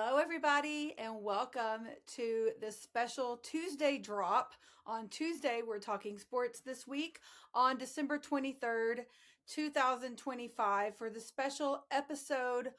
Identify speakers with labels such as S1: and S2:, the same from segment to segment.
S1: Hello, everybody, and welcome to this special Tuesday drop. On Tuesday, we're talking sports this week on December 23rd, 2025, for the special episode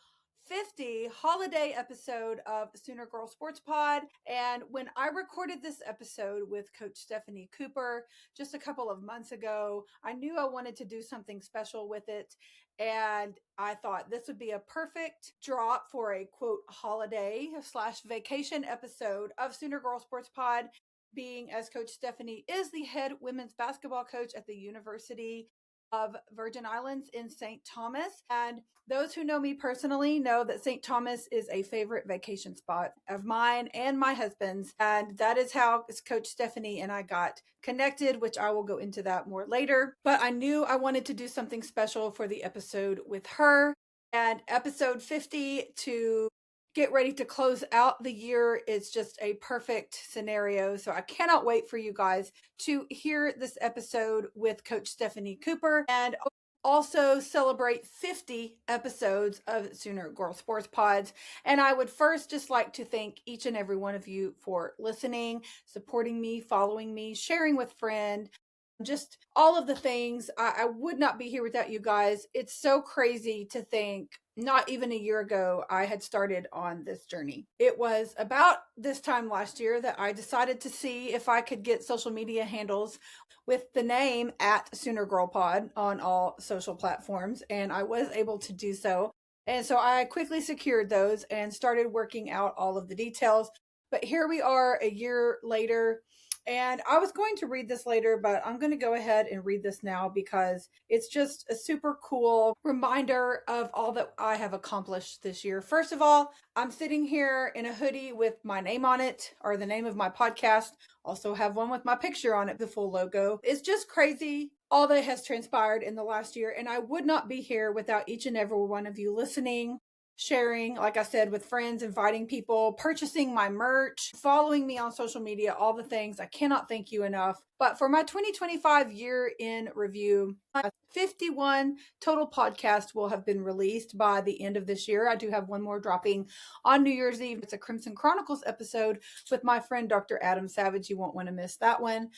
S1: 50 holiday episode of Sooner Girl Sports Pod. And when I recorded this episode with Coach Stephanie Cooper just a couple of months ago, I knew I wanted to do something special with it. And I thought this would be a perfect drop for a quote holiday / vacation episode of Sooner Girl Sports Pod, being as Coach Stephanie is the head women's basketball coach at the University of Virgin Islands in St. Thomas. And those who know me personally know that St. Thomas is a favorite vacation spot of mine and my husband's. And that is how Coach Stephanie and I got connected, which I will go into that more later. But I knew I wanted to do something special for the episode with her. And episode 50 to get ready to close out the year is just a perfect scenario. So I cannot wait for you guys to hear this episode with Coach Stephanie Cooper and also celebrate 50 episodes of Sooner Girl Sports Pods. And I would first just like to thank each and every one of you for listening, supporting me, following me, sharing with friends, just all of the things. I would not be here without you guys. It's so crazy to think not even a year ago I had started on this journey. It was about this time last year that I decided to see if I could get social media handles with the name at Sooner Girl Pod on all social platforms, and I was able to do so. And so I quickly secured those and started working out all of the details. But here we are a year later. And I was going to read this later, but I'm going to go ahead and read this now because it's just a super cool reminder of all that I have accomplished this year. First of all, I'm sitting here in a hoodie with my name on it, or the name of my podcast. Also have one with my picture on it, the full logo. It's just crazy all that has transpired in the last year. And I would not be here without each and every one of you listening, sharing, like I said, with friends, inviting people, purchasing my merch, following me on social media, all the things. I cannot thank you enough. But for my 2025 year in review, 51 total podcasts will have been released by the end of this year. I do have one more dropping on New Year's Eve. It's a Crimson Chronicles episode with my friend Dr. Adam Savage. You won't want to miss that one.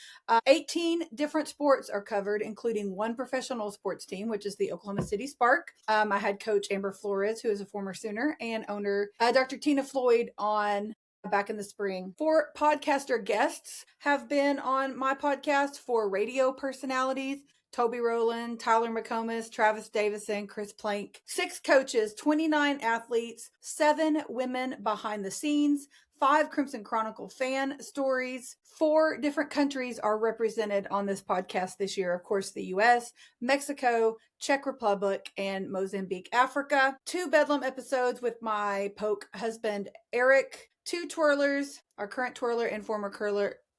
S1: 18 different sports are covered, including one professional sports team, which is the Oklahoma City Spark. I had Coach Amber Flores, who is a former Sooner, and owner Dr. Tina Floyd on back in the spring. 4 podcaster guests have been on my podcast, 4 radio personalities: Toby Rowland, Tyler McComas, Travis Davison, Chris Plank. 6 coaches, 29 athletes, 7 women behind the scenes, 5 Crimson Chronicle fan stories. 4 different countries are represented on this podcast this year. Of course, the US, Mexico, Czech Republic, and Mozambique, Africa. 2 Bedlam episodes with my poke husband, Eric. 2 twirlers, our current twirler and former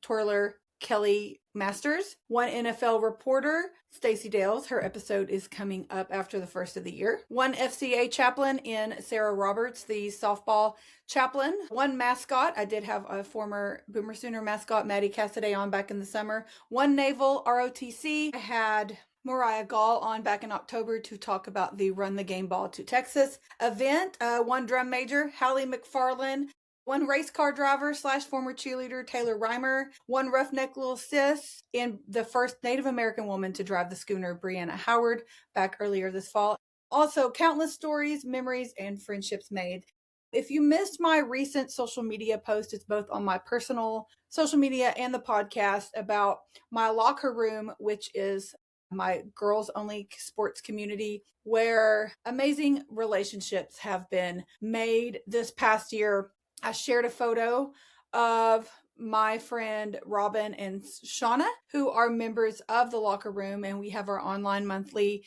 S1: twirler, Kelly Masters. 1 NFL reporter, Stacey Dales. Her episode is coming up after the first of the year. 1 FCA chaplain in Sarah Roberts, the softball chaplain. 1 mascot. I did have a former Boomer Sooner mascot, Maddie Cassidy, on back in the summer. 1 naval ROTC. I had Mariah Gall on back in October to talk about the Run the Game Ball to Texas event. 1 drum major, Hallie McFarland. 1 race car driver / former cheerleader, Taylor Reimer. 1 roughneck little sis, and the first Native American woman to drive the schooner, Brianna Howard, back earlier this fall. Also, countless stories, memories, and friendships made. If you missed my recent social media post, it's both on my personal social media and the podcast, about my locker room, which is my girls only sports community, where amazing relationships have been made this past year. I shared a photo of my friend Robin and Shauna, who are members of the locker room, and we have our online monthly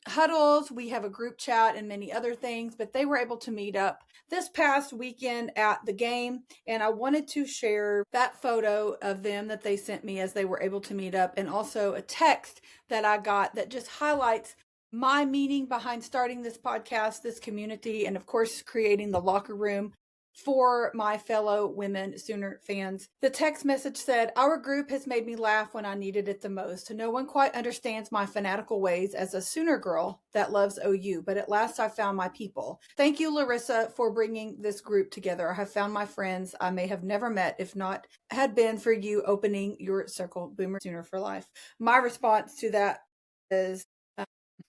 S1: huddles. We have a group chat and many other things, but they were able to meet up this past weekend at the game. And I wanted to share that photo of them that they sent me as they were able to meet up, and also a text that I got that just highlights my meaning behind starting this podcast, this community, and of course, creating the locker room for my fellow women Sooner fans. The text message said, "Our group has made me laugh when I needed it the most. No one quite understands my fanatical ways as a Sooner girl that loves OU, but at last I found my people. Thank you, Larissa, for bringing this group together. I have found my friends I may have never met if not had been for you opening your circle. Boomer Sooner for life." My response to that is,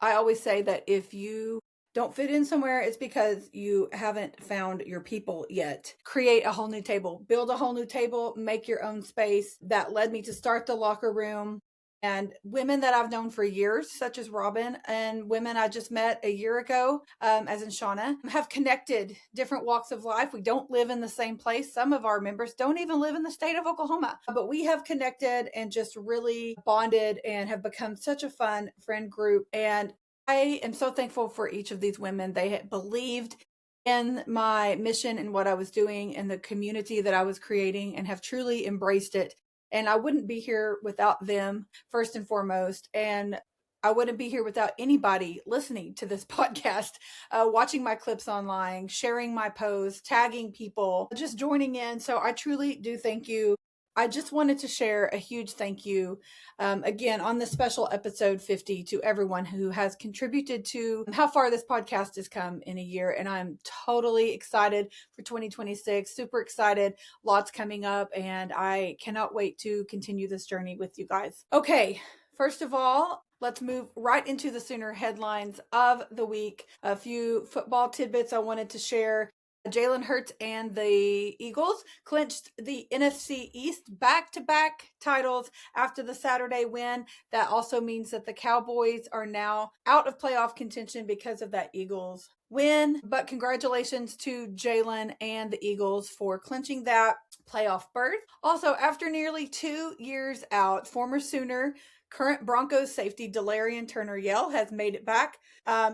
S1: I always say that if you don't fit in somewhere, it's because you haven't found your people yet. Create a whole new table, build a whole new table, make your own space. That led me to start the locker room. And women that I've known for years, such as Robin, and women I just met a year ago, as in Shauna, have connected different walks of life. We don't live in the same place. Some of our members don't even live in the state of Oklahoma, but we have connected and just really bonded and have become such a fun friend group. And I am so thankful for each of these women. They had believed in my mission and what I was doing and the community that I was creating and have truly embraced it. And I wouldn't be here without them, first and foremost. And I wouldn't be here without anybody listening to this podcast, watching my clips online, sharing my posts, tagging people, just joining in. So I truly do thank you. I just wanted to share a huge thank you again on this special episode 50 to everyone who has contributed to how far this podcast has come in a year. And I'm totally excited for 2026, super excited, lots coming up, and I cannot wait to continue this journey with you guys. Okay, first of all, let's move right into the Sooner headlines of the week. A few football tidbits I wanted to share. Jalen Hurts and the Eagles clinched the NFC East back-to-back titles after the Saturday win. That also means that the Cowboys are now out of playoff contention because of that Eagles win. But congratulations to Jalen and the Eagles for clinching that playoff berth. Also, after nearly 2 years out, former Sooner, current Broncos safety Delarian Turner-Yell has made it back.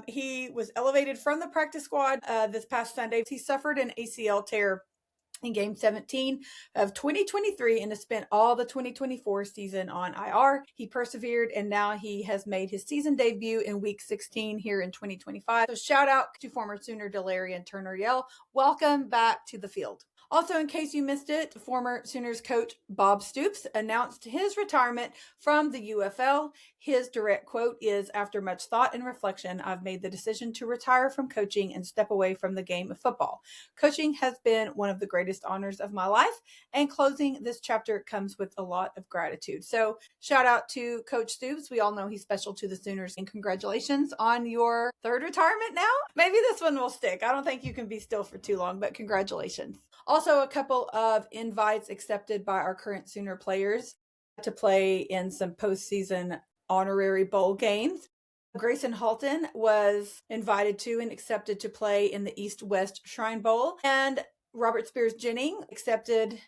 S1: He was elevated from the practice squad this past Sunday. He suffered an ACL tear in Game 17 of 2023 and has spent all the 2024 season on IR. He persevered, and now he has made his season debut in Week 16 here in 2025. So shout out to former Sooner Delarian Turner-Yell. Welcome back to the field. Also, in case you missed it, former Sooners coach Bob Stoops announced his retirement from the UFL. His direct quote is, "After much thought and reflection, I've made the decision to retire from coaching and step away from the game of football. Coaching has been one of the greatest honors of my life, and closing this chapter comes with a lot of gratitude." So shout out to Coach Stoops. We all know he's special to the Sooners, and congratulations on your third retirement now. Maybe this one will stick. I don't think you can be still for too long, but congratulations. Also, a couple of invites accepted by our current Sooner players to play in some postseason honorary bowl games. Grayson Halton was invited to and accepted to play in the East-West Shrine Bowl, and Robert Spears Jennings accepted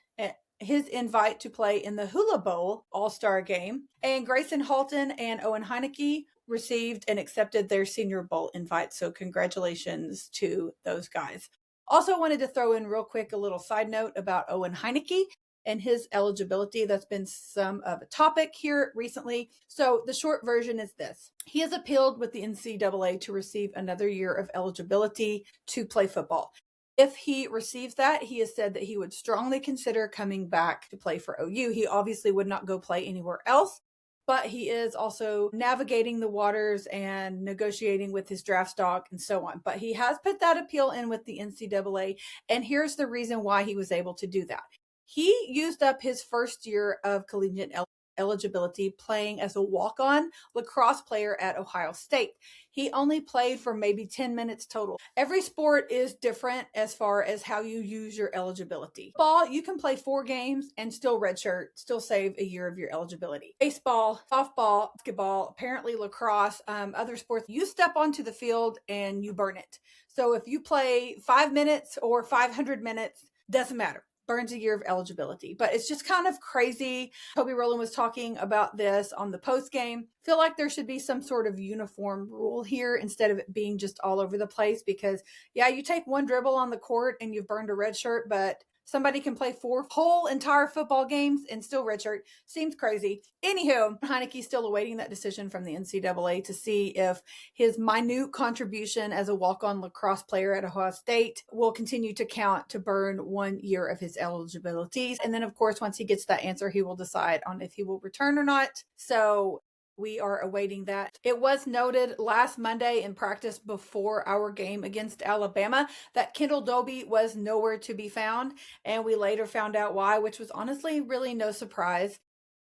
S1: his invite to play in the Hula Bowl All-Star game. And Grayson Halton and Owen Heineke received and accepted their Senior Bowl invite. So congratulations to those guys. Also wanted to throw in real quick a little side note about Owen Heineke and his eligibility. That's been some of a topic here recently. So the short version is this. He has appealed with the NCAA to receive another year of eligibility to play football. If he receives that, he has said that he would strongly consider coming back to play for OU. He obviously would not go play anywhere else, but he is also navigating the waters and negotiating with his draft stock and so on. But he has put that appeal in with the NCAA, and here's the reason why he was able to do that. He used up his first year of collegiate eligibility playing as a walk-on lacrosse player at Ohio State. He only played for maybe 10 minutes total. Every sport is different as far as how you use your eligibility. Football, you can play 4 games and still redshirt, still save a year of your eligibility. Baseball, softball, basketball, apparently lacrosse, other sports, you step onto the field and you burn it. So if you play 5 minutes or 500 minutes, doesn't matter. Burns a year of eligibility. But it's just kind of crazy. Toby Rowland was talking about this on the post game. Feel like there should be some sort of uniform rule here instead of it being just all over the place, because yeah, you take one dribble on the court and you've burned a red shirt, but Somebody can play 4 whole entire football games and still redshirt. Seems crazy. Anywho, Heineke's still awaiting that decision from the NCAA to see if his minute contribution as a walk-on lacrosse player at Ohio State will continue to count to burn 1 year of his eligibility. And then, of course, once he gets that answer, he will decide on if he will return or not. So we are awaiting that. It was noted last Monday in practice before our game against Alabama that Kendall Doby was nowhere to be found, and we later found out why, which was honestly really no surprise.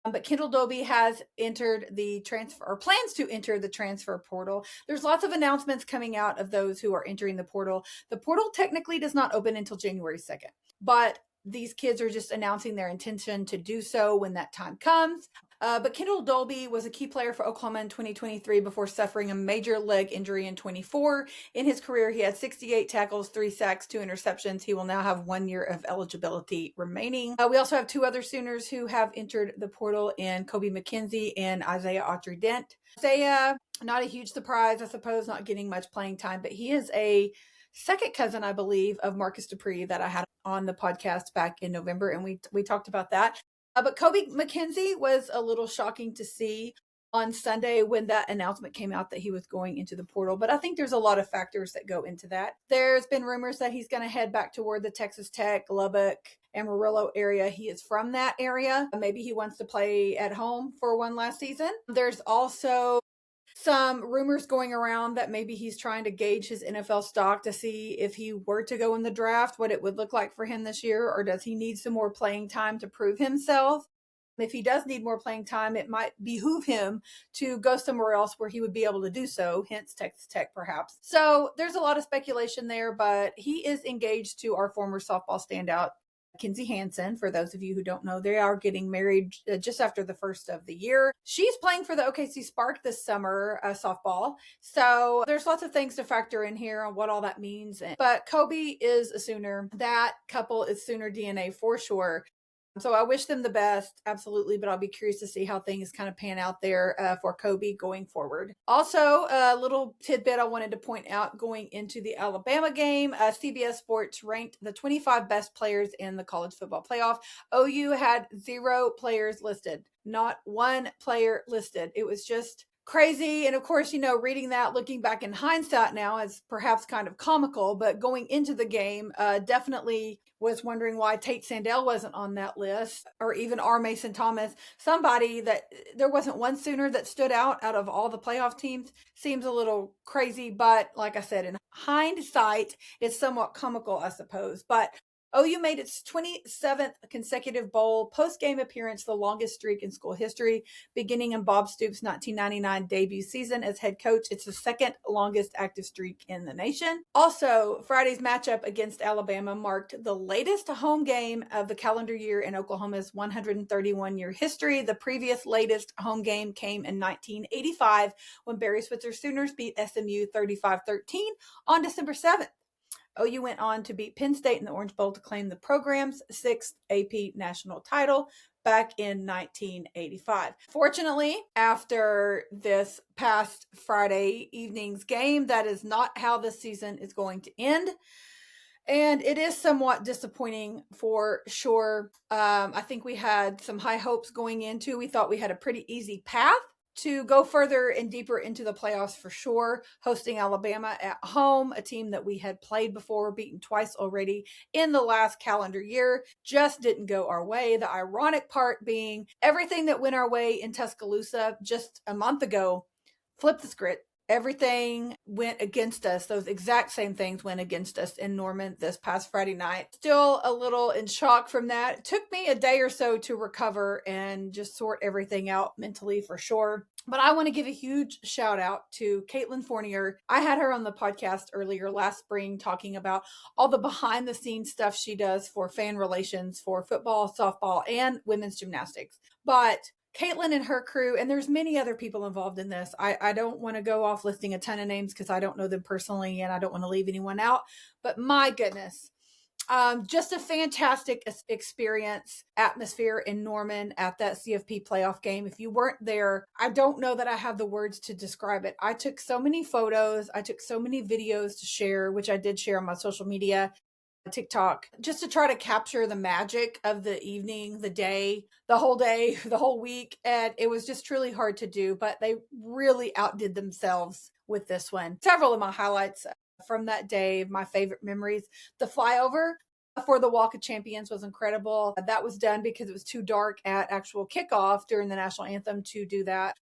S1: But Kendall Doby has entered the transfer, or plans to enter the transfer portal. There's lots of announcements coming out of those who are entering the portal. The portal technically does not open until January 2nd, but these kids are just announcing their intention to do so when that time comes. But Kendall Doby was a key player for Oklahoma in 2023 before suffering a major leg injury in 24. In his career, he had 68 tackles, 3 sacks, 2 interceptions. He will now have 1 year of eligibility remaining. We also have 2 other Sooners who have entered the portal in Kobe McKenzie and Isaiah Autry-Dent. Isaiah, not a huge surprise, I suppose, not getting much playing time, but he is a second cousin, I believe, of Marcus Dupree that I had on the podcast back in November, and we talked about that. But Kobe McKenzie was a little shocking to see on Sunday when that announcement came out that he was going into the portal. But I think there's a lot of factors that go into that. There's been rumors that he's going to head back toward the Texas Tech, Lubbock, Amarillo area. He is from that area. Maybe he wants to play at home for one last season. There's also some rumors going around that maybe he's trying to gauge his NFL stock to see if he were to go in the draft, what it would look like for him this year, or does he need some more playing time to prove himself? If he does need more playing time, it might behoove him to go somewhere else where he would be able to do so, hence Texas Tech perhaps. So there's a lot of speculation there, but he is engaged to our former softball standout, Kinsey Hansen. For those of you who don't know, they are getting married just after the first of the year. She's playing for the OKC Spark this summer, softball. So there's lots of things to factor in here on what all that means. But Kobe is a Sooner. That couple is Sooner DNA for sure. So I wish them the best, absolutely, but I'll be curious to see how things kind of pan out there for Kobe going forward. Also, a little tidbit I wanted to point out going into the Alabama game, CBS Sports ranked the 25 best players in the college football playoff. OU had 0 players listed, not 1 player listed. It was just crazy. And of course, reading that, looking back in hindsight now is perhaps kind of comical, but going into the game, definitely was wondering why Tate Sandell wasn't on that list, or even R. Mason Thomas. Somebody that there wasn't one Sooner that stood out of all the playoff teams seems a little crazy, but like I said, in hindsight, it's somewhat comical, I suppose. But OU made its 27th consecutive bowl post-game appearance, the longest streak in school history, beginning in Bob Stoops' 1999 debut season as head coach. It's the second longest active streak in the nation. Also, Friday's matchup against Alabama marked the latest home game of the calendar year in Oklahoma's 131-year history. The previous latest home game came in 1985 when Barry Switzer Sooners beat SMU 35-13 on December 7th. OU went on to beat Penn State in the Orange Bowl to claim the program's 6th AP national title back in 1985. Fortunately, after this past Friday evening's game, that is not how this season is going to end. And it is somewhat disappointing for sure. I think we had some high hopes going into. We thought we had a pretty easy path to go further and deeper into the playoffs for sure, hosting Alabama at home, a team that we had played before, beaten twice already in the last calendar year. Just didn't go our way. The ironic part being everything that went our way in Tuscaloosa just a month ago flipped the script. Everything went against us. Those exact same things went against us in Norman this past Friday night. Still a little in shock from that. It took me a day or so to recover and just sort everything out mentally for sure. But I want to give a huge shout out to Caitlin Fournier. I had her on the podcast earlier last spring talking about all the behind the scenes stuff she does for fan relations for football, softball, and women's gymnastics. But Caitlin and her crew, and there's many other people involved in this. I don't want to go off listing a ton of names because I don't know them personally and I don't want to leave anyone out. But my goodness, just a fantastic experience, atmosphere in Norman at that CFP playoff game. If you weren't there, I don't know that I have the words to describe it. I took so many photos. I took so many videos to share, which I did share on my social media. TikTok just to try to capture the magic of the evening, the day, the whole day, the whole week. And it was just truly hard to do, but they really outdid themselves with this one. Several of my highlights from that day, my favorite memories, the flyover for the Walk of Champions was incredible. That was done because it was too dark at actual kickoff during the national anthem to do that.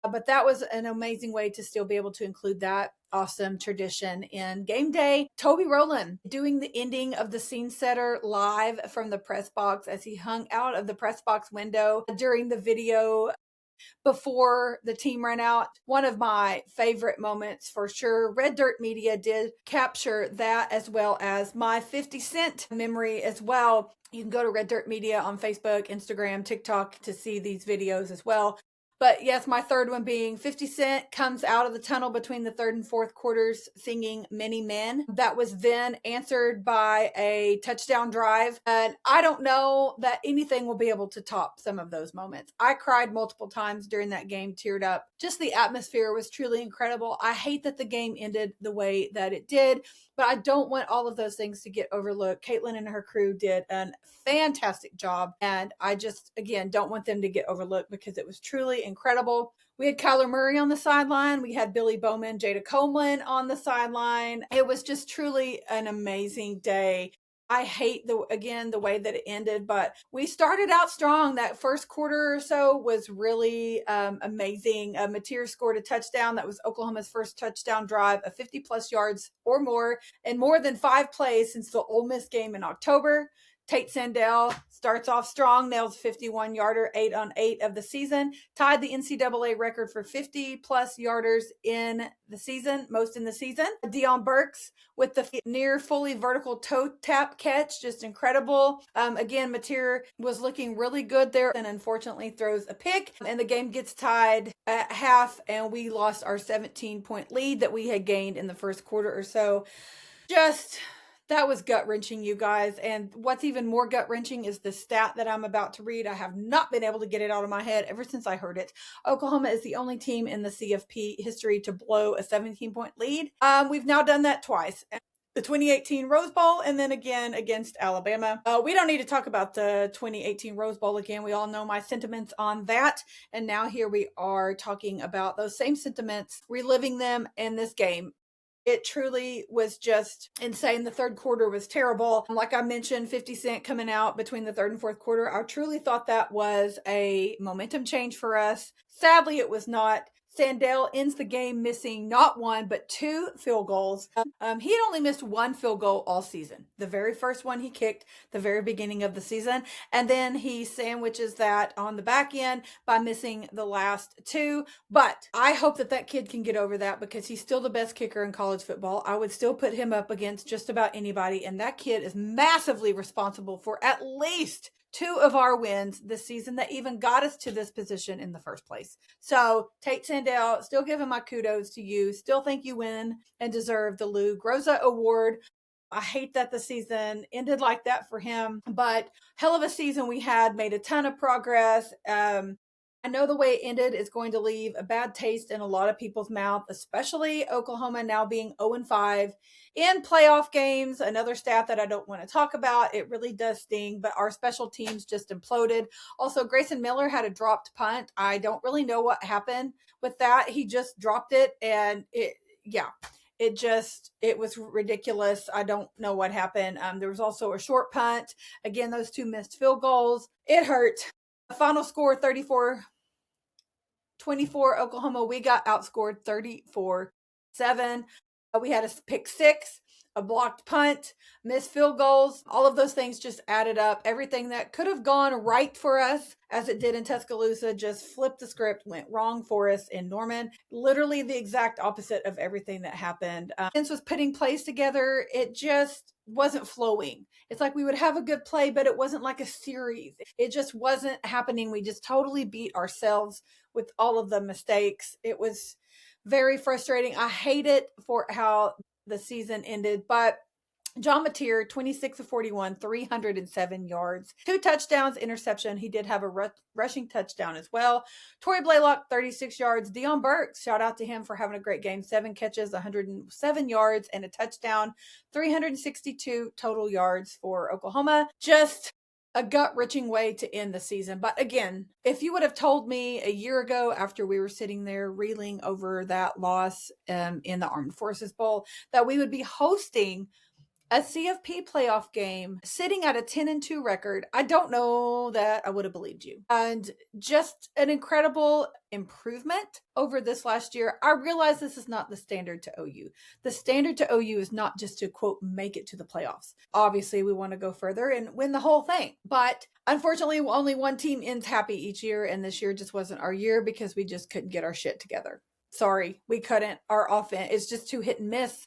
S1: But that was an amazing way to still be able to include that awesome tradition in game day. Toby Rowland doing the ending of the scene setter live from the press box as he hung out of the press box window during the video before the team ran out. One of my favorite moments for sure. Red Dirt Media did capture that, as well as my 50 Cent memory as well. You can go to Red Dirt Media on Facebook, Instagram, TikTok to see these videos as well. But yes, my third one being 50 Cent comes out of the tunnel between the third and fourth quarters singing Many Men. That was then answered by a touchdown drive. And I don't know that anything will be able to top some of those moments. I cried multiple times during that game, teared up. Just the atmosphere was truly incredible. I hate that the game ended the way that it did, but I don't want all of those things to get overlooked. Caitlin and her crew did a fantastic job. And I just, again, don't want them to get overlooked because it was truly incredible. We had Kyler Murray on the sideline. We had Billy Bowman, Jada Coleman on the sideline. It was just truly an amazing day. I hate the way that it ended, but we started out strong. That first quarter or so was really amazing. Mateer scored a touchdown. That was Oklahoma's first touchdown drive of 50 plus yards or more in more than 5 plays since the Ole Miss game in October. Tate Sandell starts off strong, nails 51-yarder, 8-on-8 of the season, tied the NCAA record for 50-plus yarders in the season, most in the season. Deion Burks with the near fully vertical toe tap catch, just incredible. Again, Mateer was looking really good there and unfortunately throws a pick, and the game gets tied at half, and we lost our 17-point lead that we had gained in the first quarter or so. That was gut-wrenching, you guys. And what's even more gut-wrenching is the stat that I'm about to read. I have not been able to get it out of my head ever since I heard it. Oklahoma is the only team in the CFP history to blow a 17-point lead. We've now done that twice. The 2018 Rose Bowl and then again against Alabama. We don't need to talk about the 2018 Rose Bowl again. We all know my sentiments on that. And now here we are talking about those same sentiments, reliving them in this game. It truly was just insane. The third quarter was terrible. Like I mentioned, 50 Cent coming out between the third and fourth quarter. I truly thought that was a momentum change for us. Sadly, it was not. Sandell ends the game missing not 1, but 2 field goals. He had only missed 1 field goal all season. The very first one he kicked the very beginning of the season. And then he sandwiches that on the back end by missing the last 2. But I hope that kid can get over that because he's still the best kicker in college football. I would still put him up against just about anybody. And that kid is massively responsible for at least 2 of our wins this season that even got us to this position in the first place. So Tate Sandell, still giving my kudos to you. Still think you win and deserve the Lou Groza Award. I hate that the season ended like that for him, but hell of a season we had, made a ton of progress. I know the way it ended is going to leave a bad taste in a lot of people's mouth, especially Oklahoma now being 0-5 in playoff games. Another stat that I don't want to talk about. It really does sting, but our special teams just imploded. Also, Grayson Miller had a dropped punt. I don't really know what happened with that. He just dropped it, and it was ridiculous. I don't know what happened. There was also a short punt. Again, those 2 missed field goals. It hurt. Final score 34-24 Oklahoma. We got outscored 34-7. We had a pick 6, a blocked punt, missed field goals. All of those things just added up. Everything that could have gone right for us, as it did in Tuscaloosa, just flipped the script, went wrong for us in Norman. Literally the exact opposite of everything that happened. Vince was putting plays together. It just wasn't flowing. It's like we would have a good play, but it wasn't like a series. It just wasn't happening. We just totally beat ourselves with all of the mistakes. It was very frustrating. I hate it for how the season ended, but John Mateer, 26 of 41, 307 yards, 2 touchdowns, interception. He did have a rushing touchdown as well. Torrey Blaylock, 36 yards. Deion Burks, shout out to him for having a great game. 7 catches, 107 yards, and a touchdown. 362 total yards for Oklahoma. Just a gut-wrenching way to end the season. But again, if you would have told me a year ago after we were sitting there reeling over that loss in the Armed Forces Bowl that we would be hosting a CFP playoff game sitting at a 10-2 record, I don't know that I would have believed you. And just an incredible improvement over this last year. I realize this is not the standard to OU. The standard to OU is not just to, quote, make it to the playoffs. Obviously, we want to go further and win the whole thing. But unfortunately, only one team ends happy each year, and this year just wasn't our year because we just couldn't get our shit together. Sorry, we couldn't. Our offense is just too hit and miss.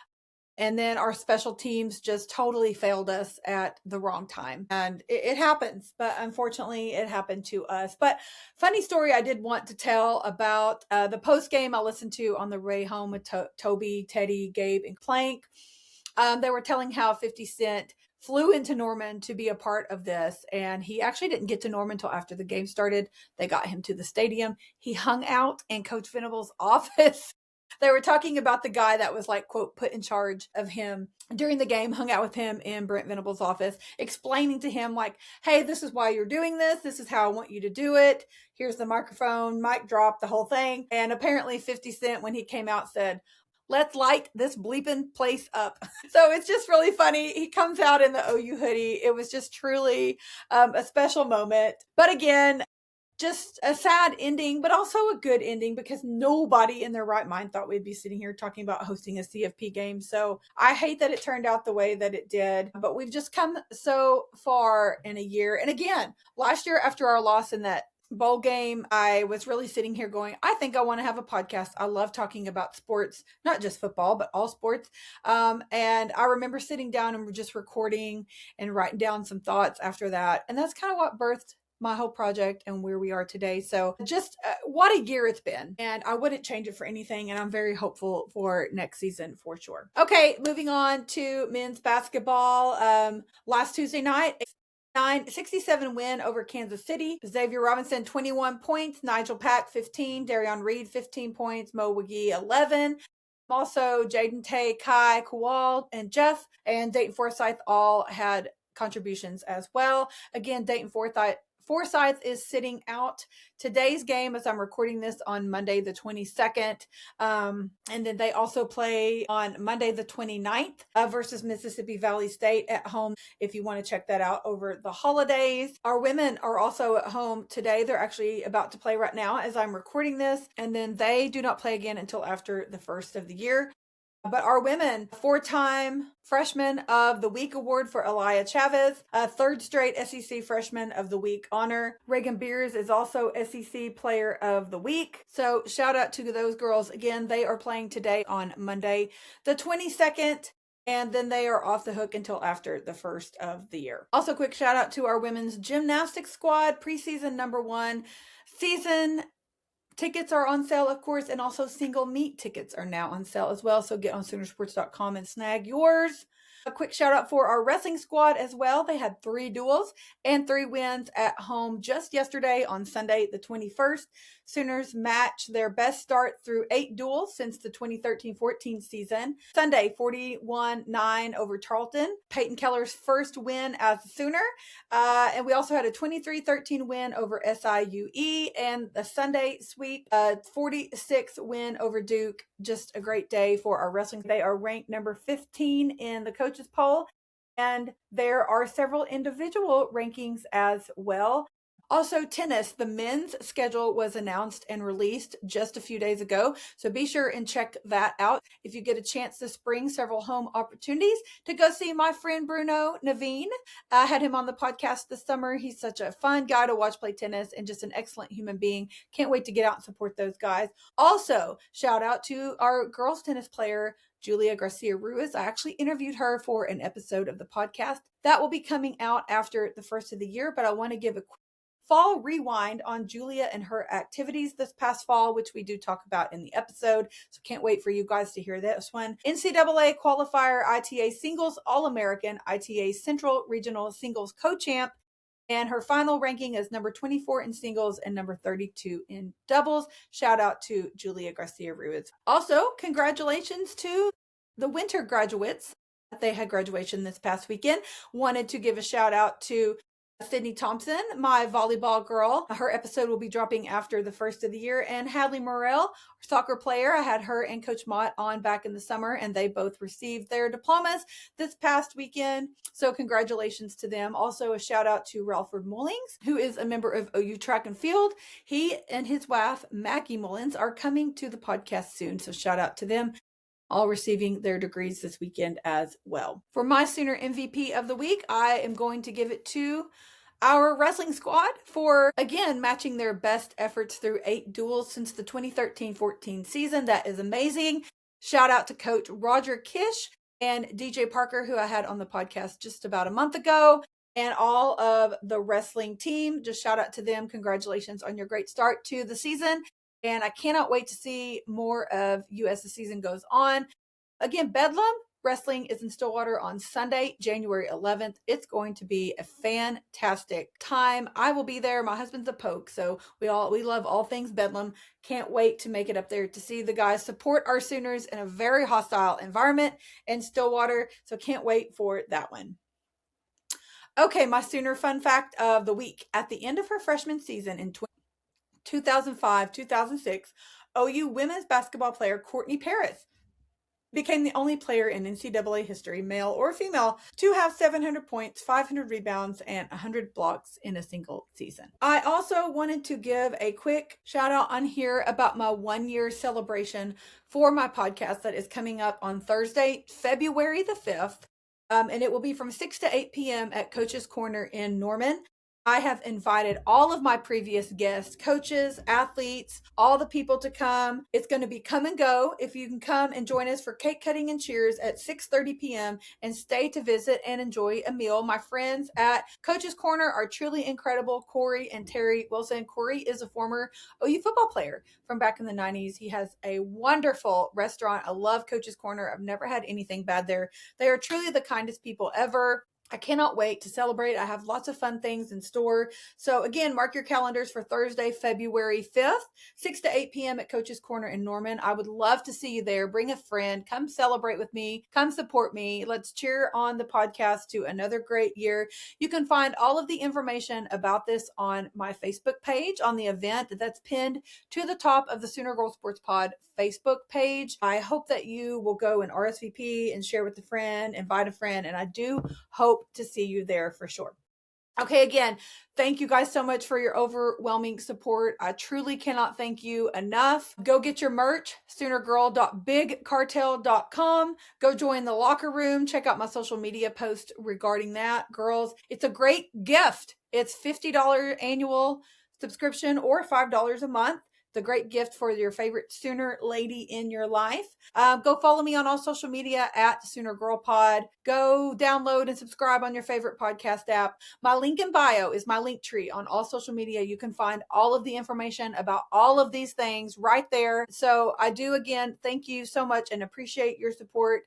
S1: And then our special teams just totally failed us at the wrong time. And it happens, but unfortunately it happened to us. But funny story I did want to tell about the post game I listened to on the way home with Toby, Teddy, Gabe, and Plank. They were telling how 50 Cent flew into Norman to be a part of this. And he actually didn't get to Norman until after the game started. They got him to the stadium. He hung out in Coach Venable's office. They were talking about the guy that was like, quote, put in charge of him during the game, hung out with him in Brent Venable's office, explaining to him like, hey, this is why you're doing this. This is how I want you to do it. Here's the microphone, mic drop, the whole thing. And apparently 50 Cent, when he came out, said, let's light this bleeping place up. So it's just really funny. He comes out in the OU hoodie. It was just truly a special moment. But again, just a sad ending, but also a good ending because nobody in their right mind thought we'd be sitting here talking about hosting a CFP game. So I hate that it turned out the way that it did, but we've just come so far in a year. And again, last year after our loss in that bowl game, I was really sitting here going, I think I want to have a podcast. I love talking about sports, not just football, but all sports. And I remember sitting down and just recording and writing down some thoughts after that. And that's kind of what birthed my whole project and where we are today. So just what a year it's been, and I wouldn't change it for anything. And I'm very hopeful for next season for sure. Okay, moving on to men's basketball. Last Tuesday night, 67 win over Kansas City. Xavier Robinson, 21 points. Nigel Pack, 15. Darion Reed, 15 points. Mo Wiggy, 11. Also, Jaden Tay, Kai, Kowal, and Jeff, and Dayton Forsyth all had contributions as well. Again, Dayton Forsyth is sitting out today's game as I'm recording this on Monday the 22nd. And then they also play on Monday the 29th versus Mississippi Valley State at home if you want to check that out over the holidays. Our women are also at home today. They're actually about to play right now as I'm recording this. And then they do not play again until after the first of the year. But our women, 4-time Freshman of the Week award for Elia Chavez, a third straight SEC Freshman of the Week honor. Reagan Beers is also SEC Player of the Week. So shout out to those girls. Again, they are playing today on Monday, the 22nd. And then they are off the hook until after the first of the year. Also, quick shout out to our women's gymnastics squad, preseason number 1 season. Tickets are on sale, of course, and also single meet tickets are now on sale as well. So get on Soonersports.com and snag yours. A quick shout out for our wrestling squad as well. They had 3 duels and 3 wins at home just yesterday on Sunday, the 21st. Sooners match their best start through 8 duels since the 2013-14 season. Sunday, 41-9 over Tarleton. Peyton Keller's first win as a Sooner. And we also had a 23-13 win over SIUE and the Sunday sweep, a 46 win over Duke. Just a great day for our wrestling. They are ranked number 15 in the coaches poll, and there are several individual rankings as well. Also, tennis, the men's schedule was announced and released just a few days ago. So be sure and check that out. If you get a chance this spring, several home opportunities to go see my friend Bruno Naveen. I had him on the podcast this summer. He's such a fun guy to watch play tennis and just an excellent human being. Can't wait to get out and support those guys. Also, shout out to our girls tennis player, Julia Garcia Ruiz. I actually interviewed her for an episode of the podcast. That will be coming out after the first of the year, but I want to give a quick fall rewind on Julia and her activities this past fall, which we do talk about in the episode. So can't wait for you guys to hear this one. NCAA qualifier, ITA singles All American, ITA Central Regional Singles co-champ. And her final ranking is number 24 in singles and number 32 in doubles. Shout out to Julia Garcia Ruiz. Also, congratulations to the winter graduates. They had graduation this past weekend. Wanted to give a shout out to Sydney Thompson, my volleyball girl. Her episode will be dropping after the first of the year. And Hadley Morrell, soccer player. I had her and Coach Mott on back in the summer, and they both received their diplomas this past weekend. So congratulations to them. Also, a shout out to Ralford Mullings, who is a member of OU Track and Field. He and his wife, Maggie Mullins, are coming to the podcast soon. So shout out to them, all receiving their degrees this weekend as well. For my Sooner MVP of the week, I am going to give it to our wrestling squad for, again, matching their best efforts through 8 duels since the 2013-14 season. That is amazing. Shout out to Coach Roger Kish and DJ Parker, who I had on the podcast just about a month ago, and all of the wrestling team. Just shout out to them. Congratulations on your great start to the season. And I cannot wait to see more of you as the season goes on. Again, Bedlam Wrestling is in Stillwater on Sunday, January 11th. It's going to be a fantastic time. I will be there. My husband's a Poke, so we love all things Bedlam. Can't wait to make it up there to see the guys support our Sooners in a very hostile environment in Stillwater. So can't wait for that one. Okay, my Sooner fun fact of the week. At the end of her freshman season in 2005-2006, OU women's basketball player Courtney Paris became the only player in NCAA history, male or female, to have 700 points, 500 rebounds, and 100 blocks in a single season. I also wanted to give a quick shout out on here about my 1-year celebration for my podcast that is coming up on Thursday, February the 5th. And it will be from 6 to 8 p.m. at Coach's Corner in Norman. I have invited all of my previous guests, coaches, athletes, all the people to come. It's going to be come and go. If you can come and join us for cake cutting and cheers at 6:30 p.m. and stay to visit and enjoy a meal. My friends at Coach's Corner are truly incredible. Corey and Terry Wilson. Corey is a former OU football player from back in the 90s. He has a wonderful restaurant. I love Coach's Corner. I've never had anything bad there. They are truly the kindest people ever. I cannot wait to celebrate. I have lots of fun things in store. So again, mark your calendars for Thursday, February 5th, 6 to 8 p.m. at Coach's Corner in Norman. I would love to see you there. Bring a friend. Come celebrate with me. Come support me. Let's cheer on the podcast to another great year. You can find all of the information about this on my Facebook page on the event that's pinned to the top of the Sooner Girl Sports Pod Facebook page. I hope that you will go and RSVP and share with a friend, invite a friend, and I do hope to see you there for sure. Okay, again, thank you guys so much for your overwhelming support. I truly cannot thank you enough. Go get your merch, soonergirl.bigcartel.com. Go join the locker room. Check out my social media post regarding that. Girls, it's a great gift. It's $50 annual subscription or $5 a month. The great gift for your favorite Sooner lady in your life. Go follow me on all social media at Sooner Girl Pod. Go download and subscribe on your favorite podcast app. My link in bio is my link tree on all social media. You can find all of the information about all of these things right there. So I do, again, thank you so much and appreciate your support.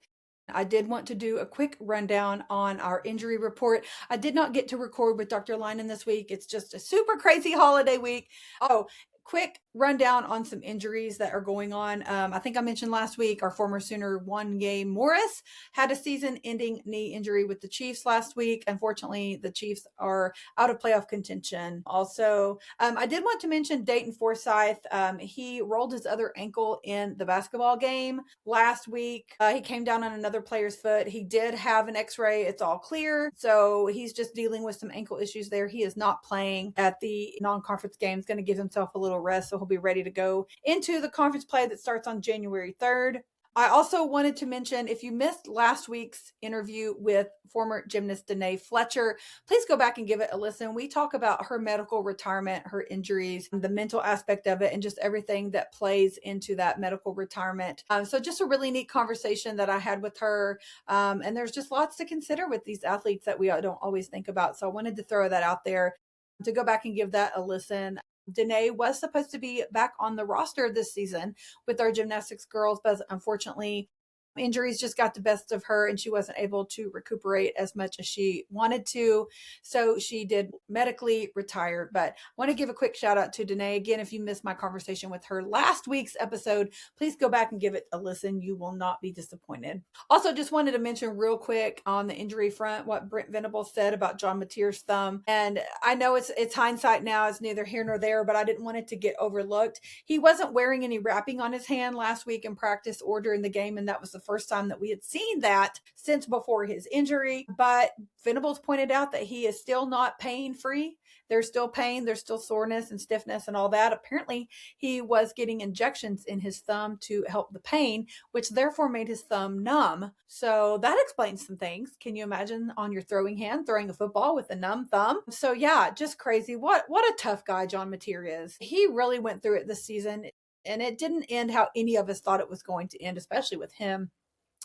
S1: I did want to do a quick rundown on our injury report. I did not get to record with Dr. Linen this week. It's just a super crazy holiday week. Oh, quick rundown on some injuries that are going on. I think I mentioned last week our former Sooner One-Game Morris had a season-ending knee injury with the Chiefs last week. Unfortunately, the Chiefs are out of playoff contention. Also, I did want to mention Dayton Forsyth. He rolled his other ankle in the basketball game last week. He came down on another player's foot. He did have an x-ray. It's all clear. So he's just dealing with some ankle issues there. He is not playing at the non-conference game. He's going to give himself a little rest, so he'll be ready to go into the conference play that starts on January 3rd. I also wanted to mention, if you missed last week's interview with former gymnast Danae Fletcher, please go back and give it a listen. We talk about her medical retirement, her injuries, the mental aspect of it, and just everything that plays into that medical retirement. So just a really neat conversation that I had with her. And there's just lots to consider with these athletes that we don't always think about. So I wanted to throw that out there. to go back and give that a listen. Danae was supposed to be back on the roster this season with our gymnastics girls, but unfortunately, injuries just got the best of her and she wasn't able to recuperate as much as she wanted to. So she did medically retire. But I want to give a quick shout out to Danae. Again, if you missed my conversation with her last week's episode, please go back and give it a listen. You will not be disappointed. Also, just wanted to mention real quick on the injury front what Brent Venables said about John Mateer's thumb. And I know it's hindsight now, it's neither here nor there, but I didn't want it to get overlooked. He wasn't wearing any wrapping on his hand last week in practice or during the game, and that was the first time that we had seen that since before his injury. But Venables pointed out that he is still not pain free. There's still pain, there's still soreness and stiffness and all that. Apparently, he was getting injections in his thumb to help the pain, which therefore made his thumb numb. So that explains some things. Can you imagine on your throwing hand, throwing a football with a numb thumb? So yeah, just crazy. What a tough guy John Mateer is. He really went through it this season, and it didn't end how any of us thought it was going to end, especially with him.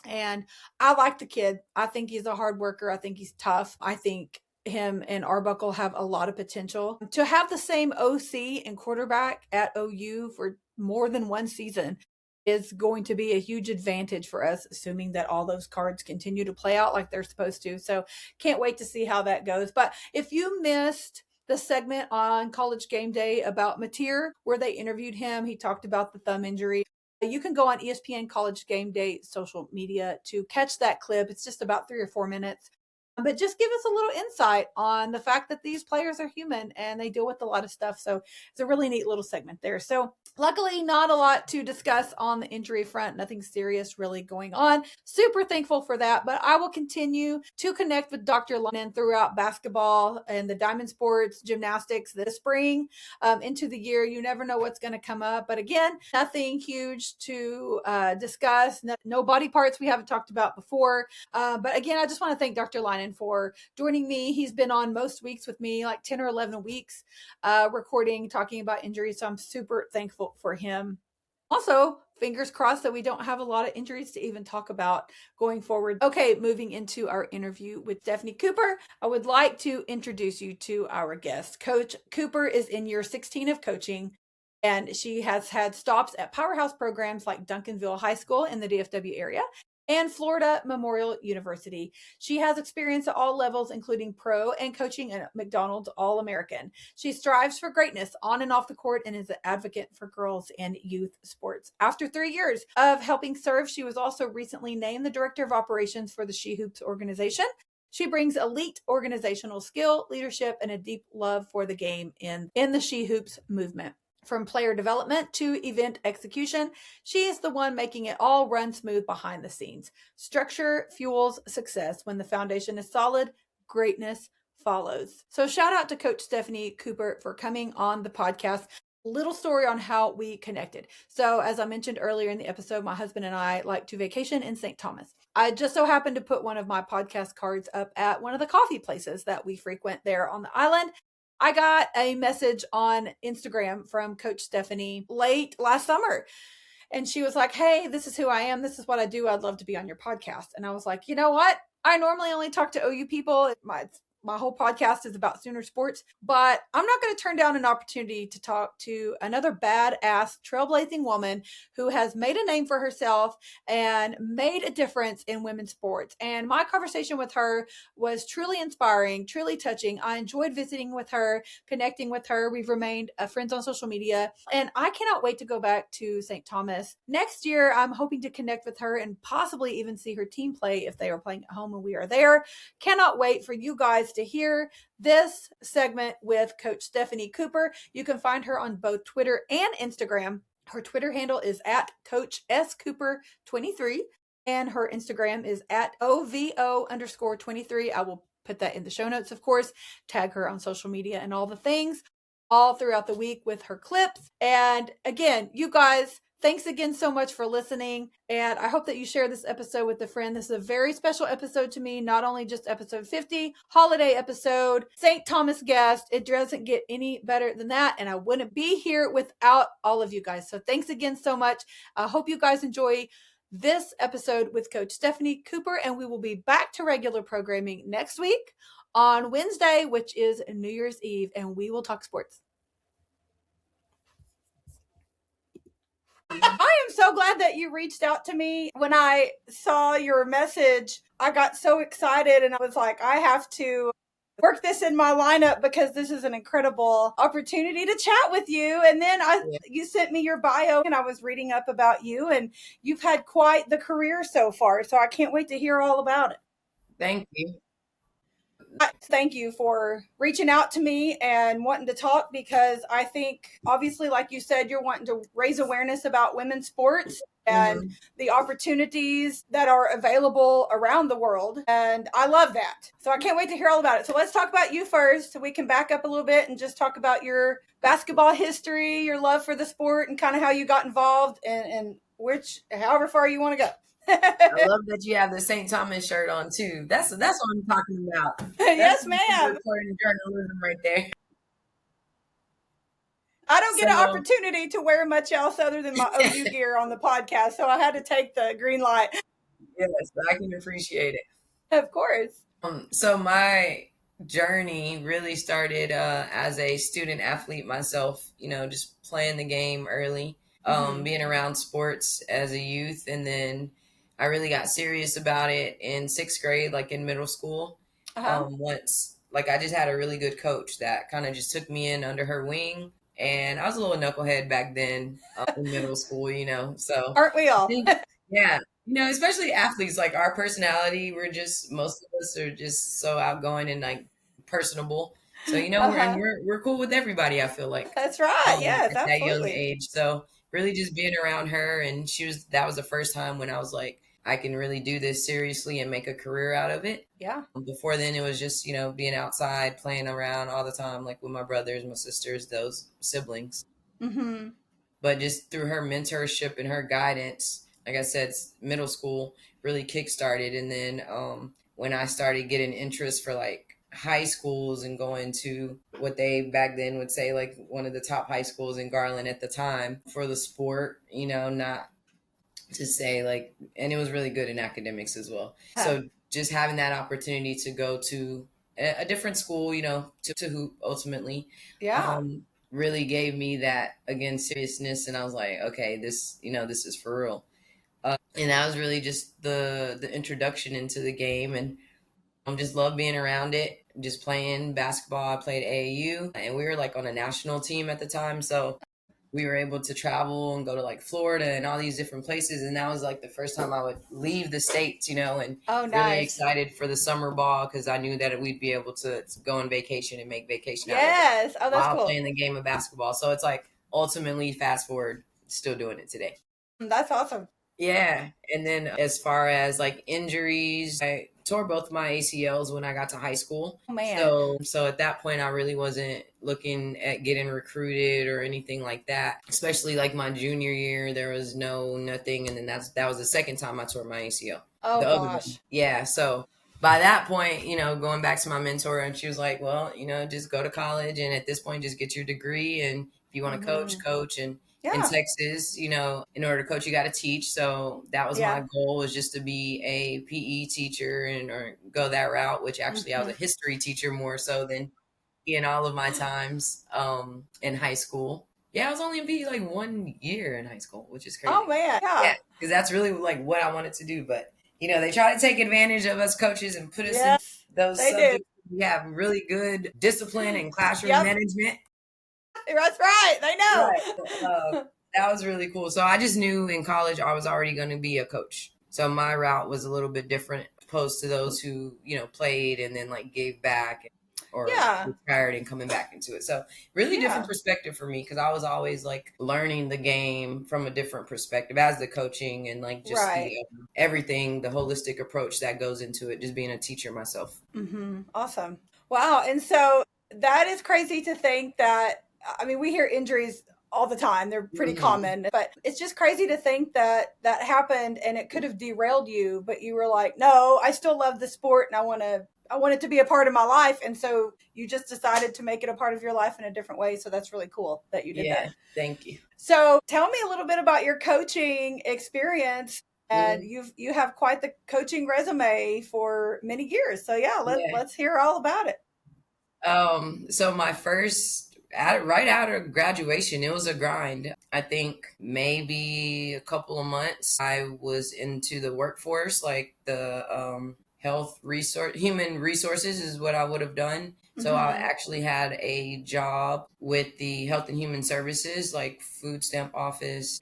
S1: And I like the kid. I think he's a hard worker. I think he's tough. I think him and Arbuckle have a lot of potential. To have the same OC and quarterback at OU for more than one season is going to be a huge advantage for us, assuming that all those cards continue to play out like they're supposed to. So can't wait to see how that goes. But if you missed the segment on College Game Day about Mateer, where they interviewed him, he talked about the thumb injury. You can go on ESPN College Game Day social media to catch that clip. It's just about 3 or 4 minutes. But just give us a little insight on the fact that these players are human and they deal with a lot of stuff. So it's a really neat little segment there. So luckily, not a lot to discuss on the injury front. Nothing serious really going on. Super thankful for that. But I will continue to connect with Dr. Lennon throughout basketball and the diamond sports, gymnastics this spring into the year. You never know what's going to come up. But again, nothing huge to discuss. No body parts we haven't talked about before. But again, I just want to thank Dr. Lennon for joining me. He's been on most weeks with me, like 10 or 11 weeks, recording, talking about injuries. So I'm super thankful for him. Also, fingers crossed that we don't have a lot of injuries to even talk about going forward. Okay, moving into our interview with Stephanie Cooper, I would like to introduce you to our guest. Coach Cooper is in year 16 of coaching, and she has had stops at powerhouse programs like Duncanville High School in the DFW area and Florida Memorial University. She has experience at all levels, including pro and coaching at Mcdonald All American. She strives for greatness on and off the court and is an advocate for girls and youth sports. After 3 years of helping serve, she was also recently named the Director of Operations for the SheHoops Organization. She brings elite organizational skill, leadership, and a deep love for the game in the SheHoops movement. From player development to event execution, she is the one making it all run smooth behind the scenes. Structure fuels success. When the foundation is solid, greatness follows. So shout out to Coach Stephanie Cooper for coming on the podcast. Little story on how we connected. So as I mentioned earlier in the episode, my husband and I like to vacation in St. Thomas. I just so happened to put one of my podcast cards up at one of the coffee places that we frequent there on the island. I got a message on Instagram from Coach Stephanie late last summer. And she was like, hey, this is who I am. This is what I do. I'd love to be on your podcast. And I was like, you know what? I normally only talk to OU people. My whole podcast is about Sooner sports, but I'm not going to turn down an opportunity to talk to another badass trailblazing woman who has made a name for herself and made a difference in women's sports. And my conversation with her was truly inspiring, truly touching. I enjoyed visiting with her, connecting with her. We've remained friends on social media, and I cannot wait to go back to St. Thomas next year. I'm hoping to connect with her and possibly even see her team play if they are playing at home and we are there. Cannot wait for you guys to hear this segment with Coach Stephanie Cooper. You can find her on both Twitter and Instagram. Her Twitter handle is at Coach S Cooper 23 and her Instagram is at OVO_23. I will put that in the show notes, of course. Tag her on social media and all the things all throughout the week with her clips. And again, you guys, thanks again so much for listening. And I hope that you share this episode with a friend. This is a very special episode to me, not only just episode 50, holiday episode, St. Thomas guest. It doesn't get any better than that. And I wouldn't be here without all of you guys. So thanks again so much. I hope you guys enjoy this episode with Coach Stephanie Cooper, and we will be back to regular programming next week on Wednesday, which is New Year's Eve, and we will talk sports. I am so glad that you reached out to me. When I saw your message, I got so excited and I was like, I have to work this in my lineup because this is an incredible opportunity to chat with you. And then you sent me your bio and I was reading up about you, and you've had quite the career so far. So I can't wait to hear all about it.
S2: Thank you.
S1: Thank you for reaching out to me and wanting to talk, because I think, obviously, like you said, you're wanting to raise awareness about women's sports and the opportunities that are available around the world. And I love that. So I can't wait to hear all about it. So let's talk about you first, so we can back up a little bit and just talk about your basketball history, your love for the sport, and kind of how you got involved, and however far you want to go.
S2: I love that you have the St. Thomas shirt on too. That's what I'm talking about.
S1: Yes, ma'am.
S2: Important journalism right there.
S1: I don't get an opportunity to wear much else other than my OU gear on the podcast, so I had to take the green light.
S2: Yes, I can appreciate it.
S1: Of course.
S2: So my journey really started as a student athlete myself, just playing the game early, being around sports as a youth. And then I really got serious about it in sixth grade, like in middle school. Once, like, I just had a really good coach that kind of just took me in under her wing. And I was a little knucklehead back then in middle school, so.
S1: Aren't we all?
S2: Yeah. Especially athletes, like our personality, most of us are just so outgoing and like personal. So, we're cool with everybody, I feel like.
S1: That's right. Yes,
S2: at that young age. So really just being around her, and that was the first time when I was like, I can really do this seriously and make a career out of it.
S1: Yeah.
S2: Before then, it was just, being outside, playing around all the time, like with my brothers, my sisters, those siblings.
S1: Mm-hmm.
S2: But just through her mentorship and her guidance, like I said, middle school really kickstarted. And then when I started getting interest for like high schools and going to what they back then would say like one of the top high schools in Garland at the time for the sport, not to say like, and it was really good in academics as well. So just having that opportunity to go to a different school, to hoop ultimately, really gave me that, again, seriousness. And I was like, okay, this is for real. And that was really just the introduction into the game. And I just love being around it, just playing basketball. I played AAU, and we were like on a national team at the time. So we were able to travel and go to like Florida and all these different places. And that was like the first time I would leave the States, and really excited for the summer ball, because I knew that we'd be able to go on vacation and make vacation out of it while playing the game of basketball. So it's like ultimately, fast forward, still doing it today.
S1: That's awesome.
S2: Yeah. And then as far as like injuries, I tore both my ACLs when I got to high school.
S1: Oh, man.
S2: So at that point, I really wasn't looking at getting recruited or anything like that. Especially like my junior year, there was nothing. And then that was the second time I tore my ACL.
S1: Oh, gosh.
S2: Yeah. So by that point, going back to my mentor, and she was like, well, just go to college. And at this point, just get your degree. And if you want to coach. And in Texas, in order to coach, you got to teach. So that was my goal, was just to be a PE teacher or go that route, which actually I was a history teacher more so than in all of my times in high school. Yeah, I was only in PE like 1 year in high school, which is crazy.
S1: Oh, man.
S2: Yeah, because that's really like what I wanted to do. But, they try to take advantage of us coaches and put us in those subjects. We have really good discipline and classroom management.
S1: That's right. They know.
S2: Right. That was really cool. So I just knew in college I was already going to be a coach. So my route was a little bit different, opposed to those who, played and then like gave back or retired and coming back into it. So really different perspective for me, because I was always like learning the game from a different perspective as the coaching and like just everything, the holistic approach that goes into it, just being a teacher myself.
S1: Mm-hmm. Awesome. Wow. And so that is crazy to think that, we hear injuries all the time. They're pretty common, but it's just crazy to think that happened and it could have derailed you, but you were like, no, I still love the sport and I want it to be a part of my life. And so you just decided to make it a part of your life in a different way. So that's really cool that you did that.
S2: Thank you.
S1: So tell me a little bit about your coaching experience. And you have quite the coaching resume for many years. So yeah,
S2: Yeah.
S1: let's hear all about it.
S2: So my right out of graduation, it was a grind. I think maybe a couple of months I was into the workforce, like the human resources is what I would have done. So I
S1: Mm-hmm.
S2: actually had a job with the Health and Human Services, like food stamp office,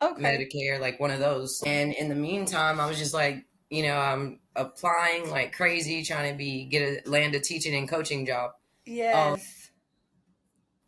S1: Okay.
S2: Medicare, like one of those. And in the meantime, I was just like, I'm applying like crazy, trying to land a teaching and coaching job. Um,
S1: Yes.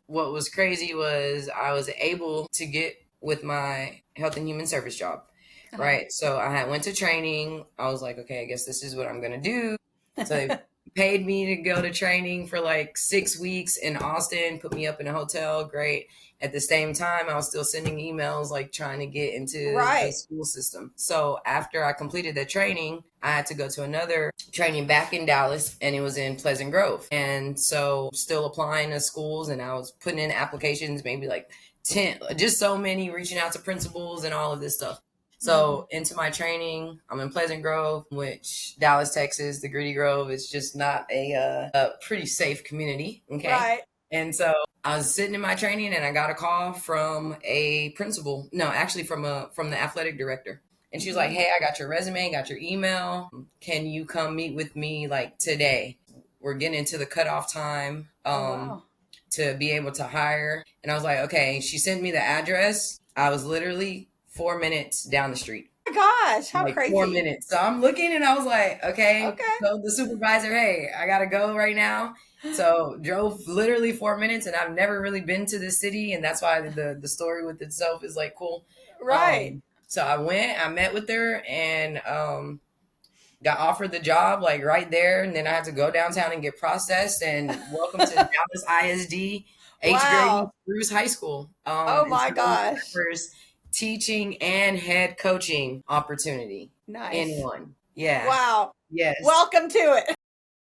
S2: what was crazy was I was able to get with my health and human service job,
S1: Uh-huh.
S2: right? So I had went to training. I was like, okay, I guess this is what I'm gonna do. So they paid me to go to training for like 6 weeks in Austin, put me up in a hotel, great. At the same time, I was still sending emails like trying to get into the
S1: Right.
S2: school system. So after I completed the training, I had to go to another training back in Dallas, and it was in Pleasant Grove. And so still applying to schools, and I was putting in applications, maybe like 10, just so many, reaching out to principals and all of this stuff.
S1: Mm-hmm.
S2: So into my training, I'm in Pleasant Grove, which Dallas, Texas, the Gritty Grove is just not a pretty safe community. Okay.
S1: Right.
S2: And so I was sitting in my training and I got a call from a principal. No, actually from the athletic director. And she was like,
S1: Mm-hmm.
S2: "Hey, I got your resume, got your email. Can you come meet with me like today? We're getting into the cutoff time
S1: Oh wow.
S2: to be able to hire." And I was like, "Okay." She sent me the address. I was literally 4 minutes down the street.
S1: Oh my gosh, how
S2: Like 4
S1: crazy.
S2: minutes. So I'm looking and I was like, okay,
S1: Okay.
S2: told the supervisor, "Hey, I gotta go right now." So drove literally 4 minutes, and I've never really been to this city, and that's why the story with itself is like cool.
S1: Right.
S2: So I went, I met with her, and got offered the job like right there, and then I had to go downtown and get processed. And welcome to Dallas ISD H. Grady
S1: Wow.
S2: Bruce High School.
S1: Oh
S2: And
S1: my
S2: so it was my
S1: gosh.
S2: first teaching and head coaching opportunity in
S1: Nice.
S2: one. Yeah.
S1: Wow.
S2: Yes.
S1: Welcome to it.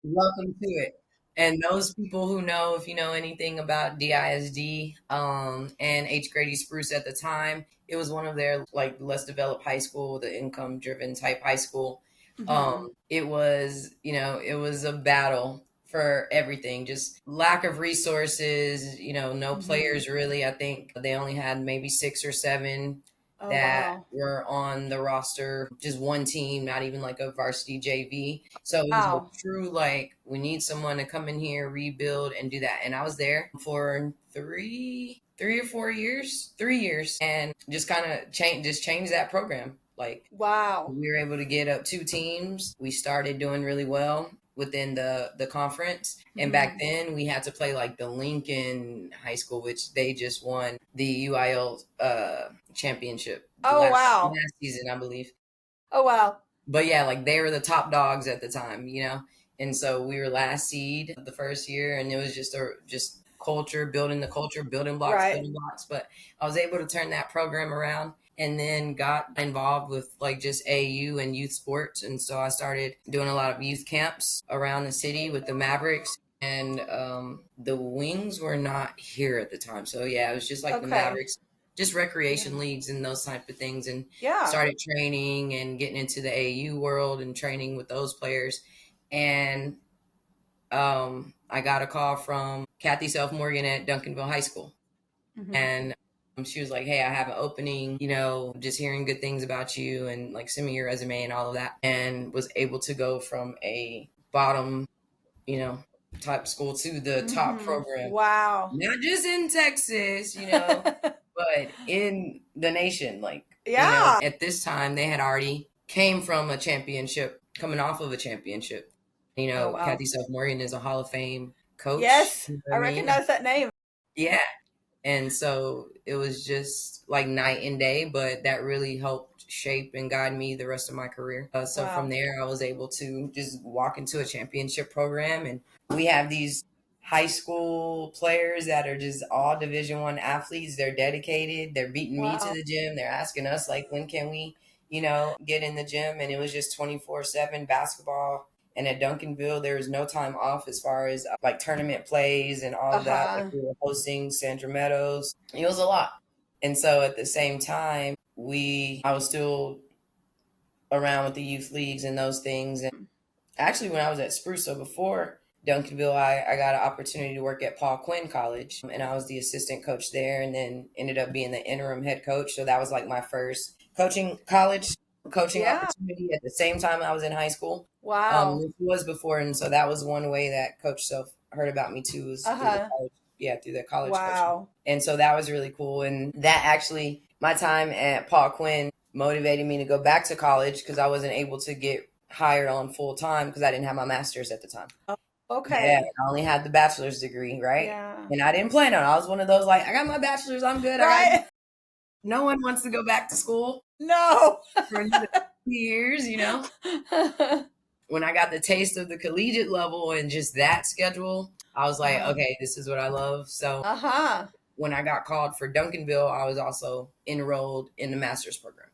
S2: Welcome to it. And those people who know, if you know anything about DISD and H. Grady Spruce at the time, it was one of their like less developed high school, the income driven type high school.
S1: Mm-hmm.
S2: It was, it was a battle for everything, just lack of resources, no
S1: Mm-hmm.
S2: players really. I think they only had maybe 6 or 7
S1: Oh
S2: that
S1: wow.
S2: were on the roster, just one team, not even like a varsity JV. So it was a
S1: Wow.
S2: true like, we need someone to come in here, rebuild, and do that. And I was there for 3 or 4 years, 3 years, and just kind of change that program. Like
S1: Wow.
S2: we were able to get up 2 teams. We started doing really well within the conference. And back
S1: Mm-hmm.
S2: then we had to play like the Lincoln High School, which they just won the UIL championship the
S1: Oh wow.
S2: last season, I believe.
S1: Oh wow.
S2: But yeah, like they were the top dogs at the time. And so we were last seed the first year, and it was just culture,
S1: Right.
S2: building blocks. But I was able to turn that program around, and then got involved with like just AU and youth sports. And so I started doing a lot of youth camps around the city with the Mavericks. And the Wings were not here at the time. So yeah, it was just like the
S1: Okay.
S2: Mavericks, just
S1: Yeah.
S2: recreation leagues and those type of things. And
S1: Yeah.
S2: started training and getting into the AU world and training with those players. And I got a call from Kathy Self Morgan at Duncanville High School.
S1: Mm-hmm.
S2: And she was like, "Hey, I have an opening, just hearing good things about you, and like send me your resume and all of that." And was able to go from a bottom, you know, type school to the top
S1: Mm-hmm.
S2: program,
S1: Wow.
S2: not just in Texas, but in the nation. Like,
S1: Yeah.
S2: at this time they had already came from a championship, coming off of a championship.
S1: Oh wow.
S2: Kathy Self Morgan is a Hall of Fame coach.
S1: Yes,
S2: You know
S1: I
S2: what I mean?
S1: recognize that name.
S2: Yeah. And so it was just like night and day, but that really helped shape and guide me the rest of my career. So from
S1: Wow.
S2: there, I was able to just walk into a championship program, and we have these high school players that are just all Division 1 athletes. They're dedicated. They're beating me to
S1: Wow.
S2: the gym. They're asking us like, when can we, get in the gym? And it was just 24/7 basketball. And at Duncanville, there was no time off as far as like tournament plays and all of that. Like
S1: Uh-huh.
S2: we were hosting Sandra Meadows. It was a lot. And so at the same time, I was still around with the youth leagues and those things. And actually, when I was at Spruce, so before Duncanville, I got an opportunity to work at Paul Quinn College, and I was the assistant coach there, and then ended up being the interim head coach. So that was like my first college coaching opportunity at the same time I was in high school.
S1: Wow.
S2: This was before, and so that was one way that Coach Self heard about me too, was through the college. Yeah, through the college coaching. And so that was really cool. And that actually, my time at Paul Quinn motivated me to go back to college because I wasn't able to get hired on full time because I didn't have my master's at the time.
S1: Okay.
S2: Yeah, I only had the bachelor's degree, right?
S1: Yeah.
S2: And I didn't plan on it. I was one of those like, I got my bachelor's, I'm good.
S1: Right.
S2: No one wants to go back to school.
S1: No.
S2: For another years, you know? When I got the taste of the collegiate level and just that schedule, I was like, okay, this is what I love. So when I got called for Duncanville, I was also enrolled in the master's program.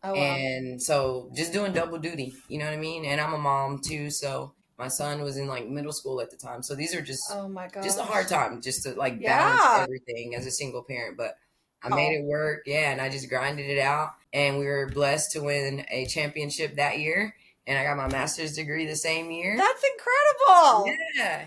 S2: Oh, wow. And so just doing double duty, you know what I mean? And I'm a mom too, so my son was in like middle school at the time. So these are just, just a hard time just to like balance everything as a single parent. But I made it work. Yeah. And I just grinded it out. And we were blessed to win a championship that year. And I got my master's degree the same year.
S1: That's incredible.
S2: Yeah.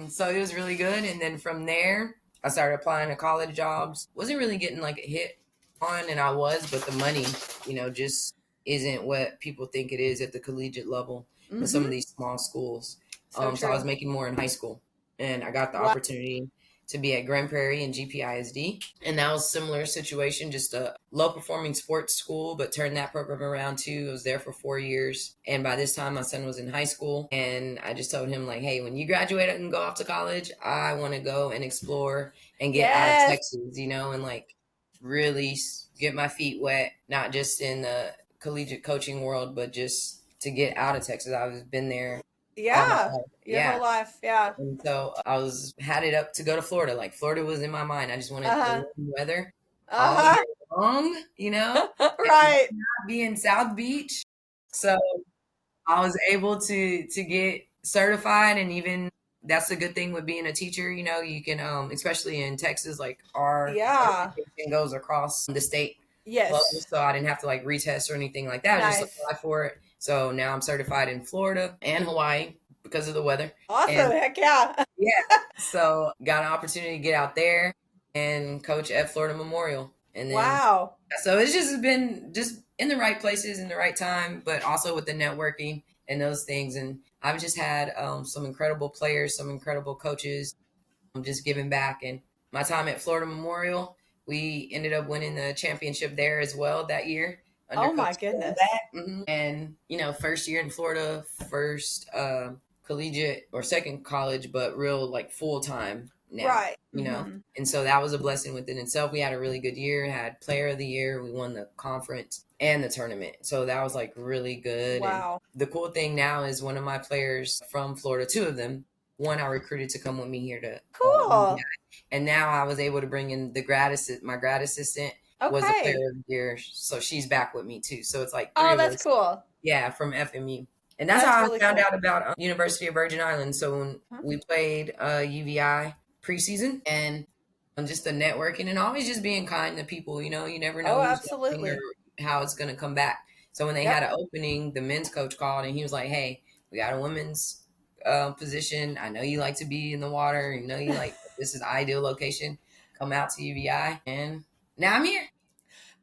S2: So it was really good. And then from there, I started applying to college jobs. Wasn't really getting like a hit on, and I was, but the money, you know, just isn't what people think it is at the collegiate level in some of these small schools. So I was making more in high school, and I got the opportunity to be at Grand Prairie and GPISD. And that was a similar situation, just a low performing sports school, but turned that program around too. I was there for 4 years. And by this time, my son was in high school. And I just told him like, hey, when you graduate and go off to college, I want to go and explore and get out of Texas, you know, and like really get my feet wet, not just in the collegiate coaching world, but just to get out of Texas. I've been there. Your whole life. Yeah. And so I had it up to go to Florida. Like Florida was in my mind. I just wanted the weather all year long, you know? Right. Not be in South Beach. So I was able to get certified, and even that's a good thing with being a teacher, you know, you can especially in Texas, like our certification goes across the state. Yes. Level, so I didn't have to like retest or anything like that. I just apply for it. So now I'm certified in Florida and Hawaii because of the weather. Awesome. And, heck yeah. Yeah. So got an opportunity to get out there and coach at Florida Memorial. And then, so it's just been just in the right places in the right time, but also with the networking and those things. And I've just had some incredible players, some incredible coaches. I'm just giving back. And my time at Florida Memorial, we ended up winning the championship there as well that year. Oh my goodness. And, you know, first year in Florida, first collegiate or second college, but real like full time now. Right. You know, and so that was a blessing within itself. We had a really good year, had player of the year. We won the conference and the tournament. So that was like really good. Wow. And the cool thing now is one of my players from Florida, two of them, one I recruited to come with me here to cool. And now I was able to bring in the my grad assistant was a player of the year. So she's back with me too. So it's like, that's cool. Yeah. From FMU. And that's how really I found out about University of Virgin Islands. So when we played UVI preseason, and just the networking and always just being kind to people, you know, you never know absolutely. Or how it's going to come back. So when they had an opening, the men's coach called and he was like, hey, we got a women's position. I know you like to be in the water. You know, you like, this is the ideal location. Come out to UVI. And now I'm here.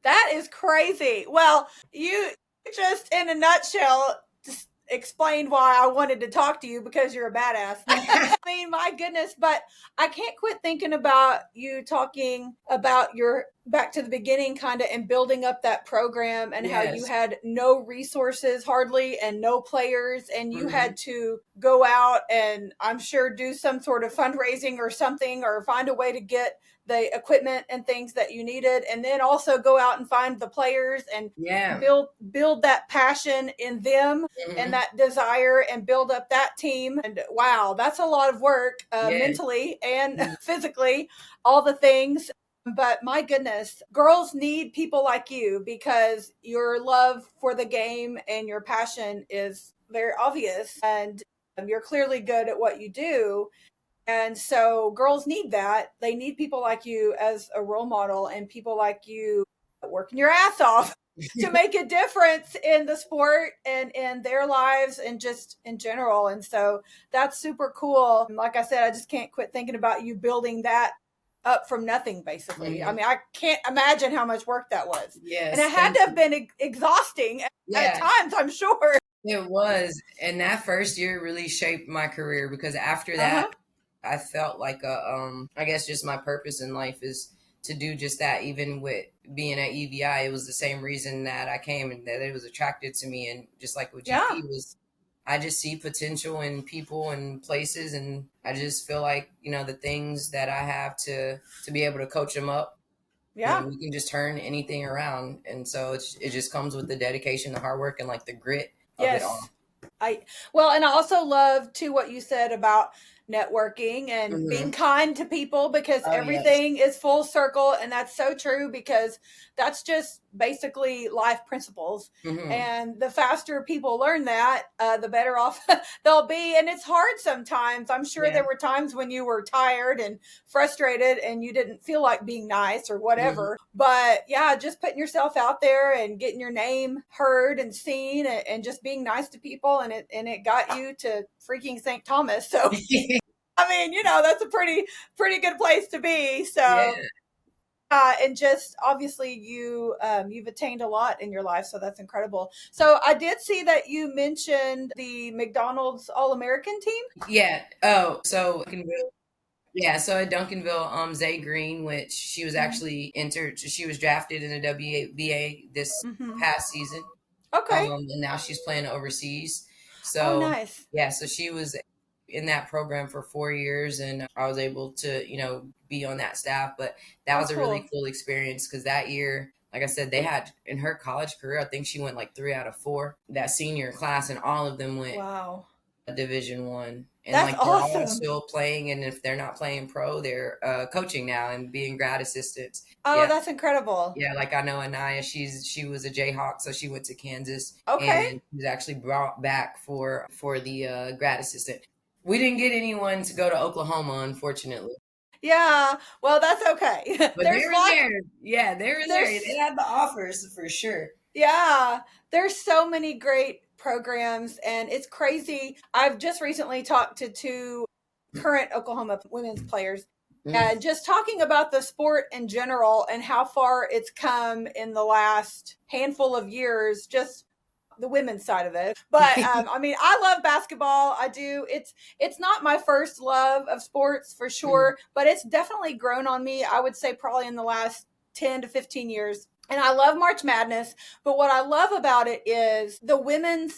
S1: That is crazy. Well, you just in a nutshell just explained why I wanted to talk to you, because you're a badass. I mean, my goodness, but I can't quit thinking about you talking about your back to the beginning kind of and building up that program and how you had no resources hardly and no players, and you had to go out and I'm sure do some sort of fundraising or something, or find a way to get the equipment and things that you needed, and then also go out and find the players and build that passion in them and that desire and build up that team. And wow, that's a lot of work mentally and physically, all the things. But my goodness, girls need people like you, because your love for the game and your passion is very obvious, and you're clearly good at what you do. And so girls need that. They need people like you as a role model, and people like you working your ass off. to make a difference in the sport and in their lives and just in general. And so that's super cool. Like I said, I just can't quit thinking about you building that up from nothing, basically. I mean, I can't imagine how much work that was. And it
S2: Yes,
S1: had
S2: thank
S1: to have
S2: you.
S1: been exhausting at
S2: Yeah,
S1: times, I'm sure.
S2: it was. And that first year really shaped my career because after
S1: Uh
S2: that,
S1: huh.
S2: I felt like I guess just my purpose in life is to do just that. Even with being at EVI, it was the same reason that I came and that it was attracted to me. And just like with
S1: Yeah.
S2: GP was, I just see potential in people and places, and I just feel like the things that I have to be able to coach them up.
S1: Yeah.
S2: We can just turn anything around, and so it just comes with the dedication, the hard work, and like the grit of it all.
S1: Yes. I well, and I also love too what you said about networking and being
S2: Hmm.
S1: kind to people because
S2: Oh yes.
S1: everything is full circle, and that's so true because that's just basically life principles.
S2: Hmm.
S1: And the faster people learn that, the better off they'll be. And it's hard sometimes. I'm sure
S2: Yeah.
S1: there were times when you were tired and frustrated and you didn't feel like being nice or
S2: Hmm.
S1: whatever. But yeah, just putting yourself out there and getting your name heard and seen and just being nice to people and it got you to freaking St. Thomas. So I mean, that's a pretty good place to be.
S2: Yeah.
S1: So and just obviously you've attained a lot in your life, so that's incredible. So I did see that you mentioned the McDonald's All American team.
S2: Yeah. Oh, so yeah, so at Duncanville, Zay Green, which she was
S1: Mm-hmm.
S2: actually entered, she was drafted in the WBA this
S1: Mm-hmm.
S2: past season,
S1: Okay.
S2: and now she's playing overseas.
S1: Oh,
S2: So
S1: nice.
S2: yeah, so she was in that program for 4 years, and I was able to be on that staff. But that
S1: Oh,
S2: was a really
S1: cool.
S2: cool experience because that year, like I said, they had in her college career, I think she went like 3 out of 4 that senior class, and all of them went
S1: Wow.
S2: Division 1, and
S1: That's
S2: like they're all
S1: awesome.
S2: still playing, and if they're not playing pro, they're coaching now and being grad assistants.
S1: Oh,
S2: Yeah.
S1: that's incredible.
S2: Yeah, like I know Anaya, she was a Jayhawk, so she went to Kansas
S1: Okay.
S2: and was actually brought back for the grad assistant. We didn't get anyone to go to Oklahoma, unfortunately,
S1: Yeah. Well, that's okay.
S2: but they
S1: There's
S2: were
S1: lots
S2: there. Yeah, they were there. They
S1: there's
S2: had the offers for sure.
S1: Yeah, there's so many great programs, and it's crazy. I've just recently talked to two current Oklahoma women's players,
S2: Mm.
S1: and just talking about the sport in general and how far it's come in the last handful of years, just the women's side of it. But I mean, I love basketball. I do. It's not my first love of sports for
S2: Mhm.
S1: sure, but it's definitely grown on me. I would say probably in the last 10 to 15 years. And I love March Madness, but what I love about it is the women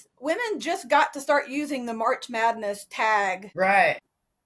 S1: just got to start using the March Madness tag
S2: Right.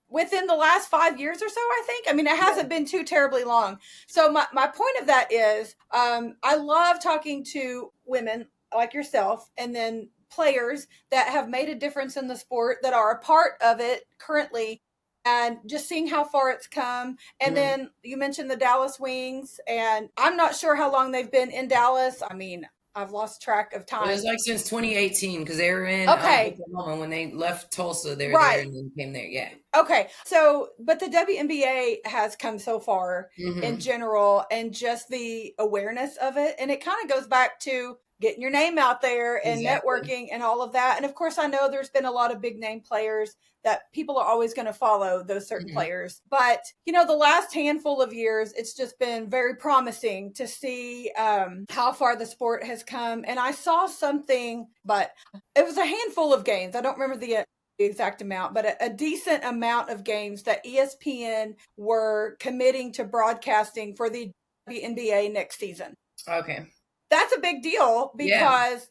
S1: within the last 5 years or so, I think. I mean, it
S2: Yeah.
S1: hasn't been too terribly long. So my point of that is I love talking to women like yourself and then players that have made a difference in the sport that are a part of it currently and just seeing how far it's come. And
S2: Mhm.
S1: then you mentioned the Dallas Wings, and I'm not sure how long they've been in Dallas. I mean, I've lost track of
S2: It
S1: time.
S2: was like since 2018 because they were in
S1: Okay,
S2: Oklahoma when they left Tulsa. They were there
S1: right.
S2: and then came there. Yeah.
S1: Okay. So, but the WNBA has come so far in
S2: Hmm.
S1: general and just the awareness of it. And it kind of goes back to getting your name out there and
S2: Exactly.
S1: networking and all of that. And of course, I know there's been a lot of big name players that people are always going to follow those certain
S2: Hmm.
S1: players. But, the last handful of years, it's just been very promising to see how far the sport has come. And I saw something, but it was a handful of games. I don't remember the exact amount, but a decent amount of games that ESPN were committing to broadcasting for the NBA next season.
S2: Okay.
S1: That's a big deal
S2: Yeah.
S1: because,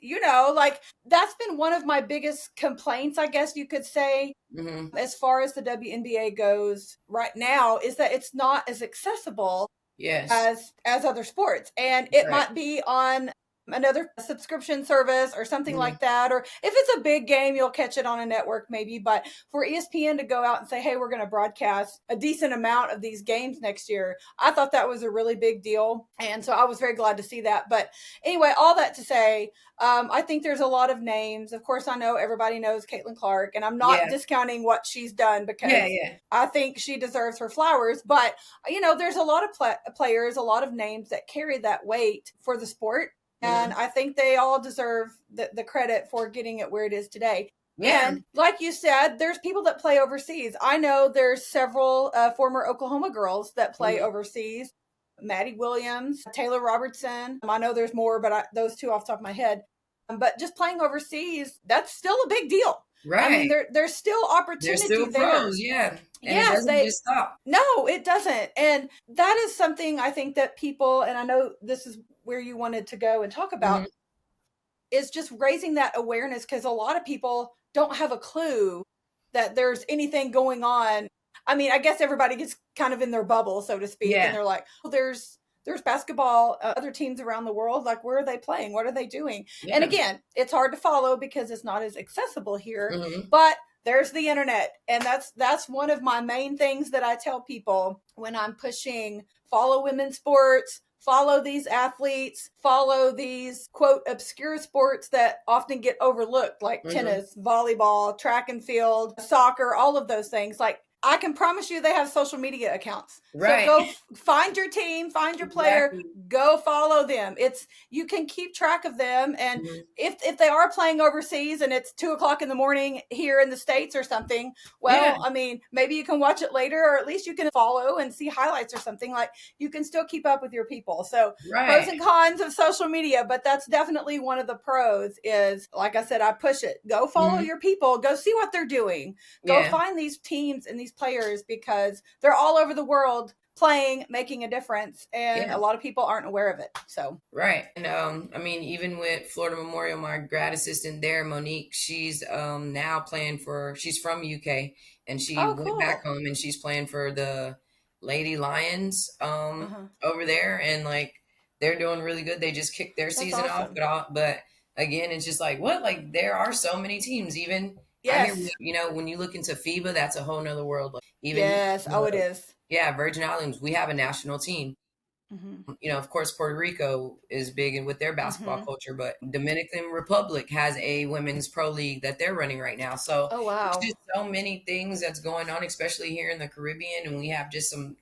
S1: like that's been one of my biggest complaints, I guess you could say,
S2: Hmm.
S1: as far as the WNBA goes right now, is that it's not as accessible
S2: Yes.
S1: as other sports, and it
S2: Right.
S1: might be on another subscription service or something
S2: Hmm.
S1: like that, or if it's a big game you'll catch it on a network maybe. But for ESPN to go out and say, hey, we're going to broadcast a decent amount of these games next year, I thought that was a really big deal, and so I was very glad to see that. But anyway, all that to say, I think there's a lot of names. Of course, I know everybody knows Caitlin Clark, and I'm not
S2: Yeah.
S1: discounting what she's done
S2: Yeah.
S1: because
S2: Yeah.
S1: I think she deserves her flowers. But there's a lot of players, a lot of names that carry that weight for the sport. And I think they all deserve the credit for getting it where it is today.
S2: Yeah.
S1: And like you said, there's people that play overseas. I know there's several former Oklahoma girls that play overseas. Maddie Williams, Taylor Robertson. I know there's more, but those two off the top of my head. But just playing overseas, that's still a big deal.
S2: Right.
S1: I mean, there's still opportunity
S2: They're still
S1: there.
S2: pros, yeah. And
S1: yes,
S2: it doesn't just stop.
S1: No, it doesn't. And that is something I think that people, and I know this is where you wanted to go and talk about, is just raising that awareness, because a lot of people don't have a clue that there's anything going on. I mean, I guess everybody gets kind of in their bubble, so to speak, and they're like, oh, there's basketball, other teams around the world, like, where are they playing? What are they doing? And again, it's hard to follow because it's not as accessible here, but there's the internet. And that's one of my main things that I tell people when I'm pushing follow women's sports, follow these athletes, follow these, quote, obscure sports that often get overlooked, like tennis, volleyball, track and field, soccer, all of those things. Like, I can promise you they have social media accounts. Right. So go find your team, find your player, go follow them. You can keep track of them. And if they are playing overseas and it's 2:00 in the morning here in the States or something, well, I mean, maybe you can watch it later, or at least you can follow and see highlights or something. Like, you can still keep up with your people. So pros and cons of social media, but that's definitely one of the pros is, like I said, I push it. Go follow your people. Go see what they're doing. Go find these teams and these players, because they're all over the world playing, making a difference, and a lot of people aren't aware of it. So
S2: and I mean, even with Florida Memorial, my grad assistant there, Monique, she's now playing for, she's from UK, and she went back home, and she's playing for the Lady Lions over there, and like, they're doing really good. They just kicked their season off, but again, it's just like, what, like, there are so many teams. Even I hear, you know, when you look into FIBA, that's a whole nother world. Like, even
S1: it is.
S2: Yeah, Virgin Islands, we have a national team. You know, of course, Puerto Rico is big and with their basketball culture, but Dominican Republic has a women's pro league that they're running right now. So there's just so many things that's going on, especially here in the Caribbean, and we have just some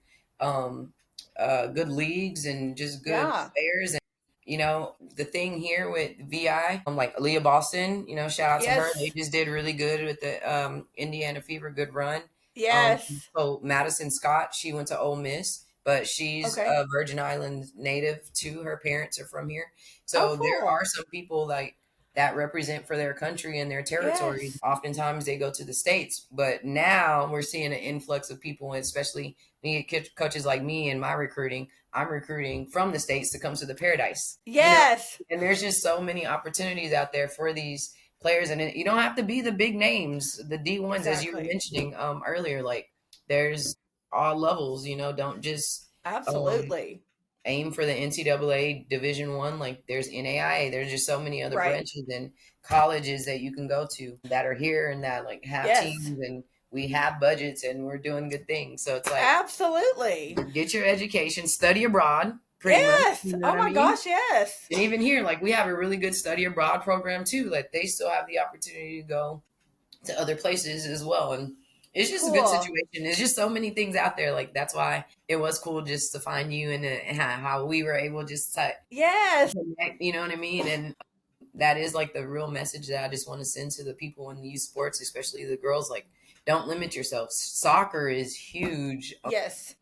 S2: good leagues and just good players. And you know, the thing here with VI, like Aaliyah Boston, you know, shout out to her. They just did really good with the Indiana Fever, good run. So Madison Scott, she went to Ole Miss, but she's a Virgin Islands native too. Her parents are from here. So there are some people like that represent for their country and their territory. Oftentimes they go to the States, but now we're seeing an influx of people, especially me, coaches like me and my recruiting. I'm recruiting from the States to come to the Paradise. You know? And there's just so many opportunities out there for these players. And you don't have to be the big names, the D1s, as you were mentioning earlier. Like, there's all levels, you know, don't just aim for the NCAA Division I. Like, there's NAIA. There's just so many other branches and colleges that you can go to that are here and that like have teams, and we have budgets and we're doing good things. So it's like, get your education, study abroad. Much, you know
S1: oh my gosh, yes.
S2: And even here, like, we have a really good study abroad program too. Like, they still have the opportunity to go to other places as well. And it's just a good situation. There's just so many things out there. Like, that's why it was cool just to find you, and how we were able just to connect, you know what I mean? And that is like the real message that I just want to send to the people in youth sports, especially the girls. Like, don't limit yourself. Soccer is huge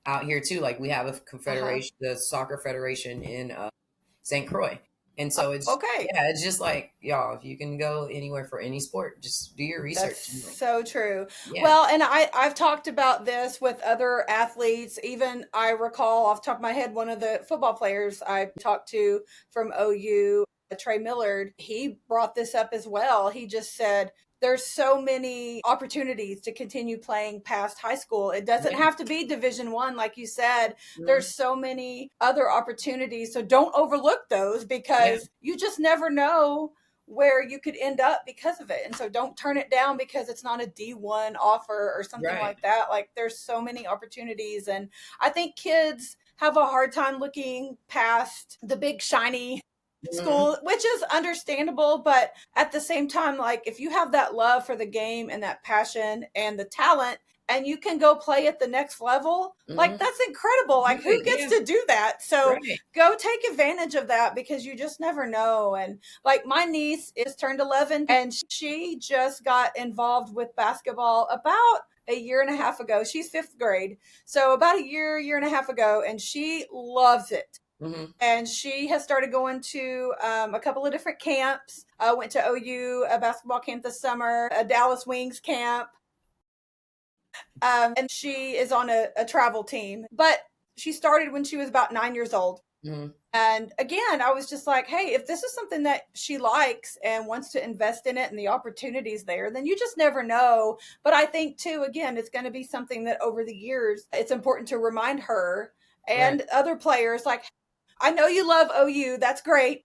S2: out here too. Like, we have a confederation, the soccer federation in St. Croix. And so it's it's just like, y'all, if you can go anywhere for any sport, just do your research.
S1: That's so true. Well, and I've talked about this with other athletes. Even I recall off the top of my head, one of the football players I talked to from OU, Trey Millard, he brought this up as well. He just said, there's so many opportunities to continue playing past high school. It doesn't have to be Division I, like you said. There's so many other opportunities. So don't overlook those, because you just never know where you could end up because of it. And so don't turn it down because it's not a D1 offer or something like that. Like, there's so many opportunities. And I think kids have a hard time looking past the big shiny school, which is understandable, but at the same time, like, if you have that love for the game and that passion and the talent and you can go play at the next level. Like, that's incredible. Like, who gets to do that? So
S2: Right.
S1: go take advantage of that, because you just never know. And like, my niece is turned 11, and she just got involved with basketball about a year and a half ago. She's fifth grade. So about a year and a half ago, and she loves it. And she has started going to a couple of different camps. Went to OU, a basketball camp this summer, a Dallas Wings camp. And she is on a travel team. But she started when she was about 9 years old. And again, I was just like, hey, if this is something that she likes and wants to invest in it and the opportunities there, then you just never know. But I think too, again, it's going to be something that over the years, it's important to remind her and other players, like, I know you love OU. That's great.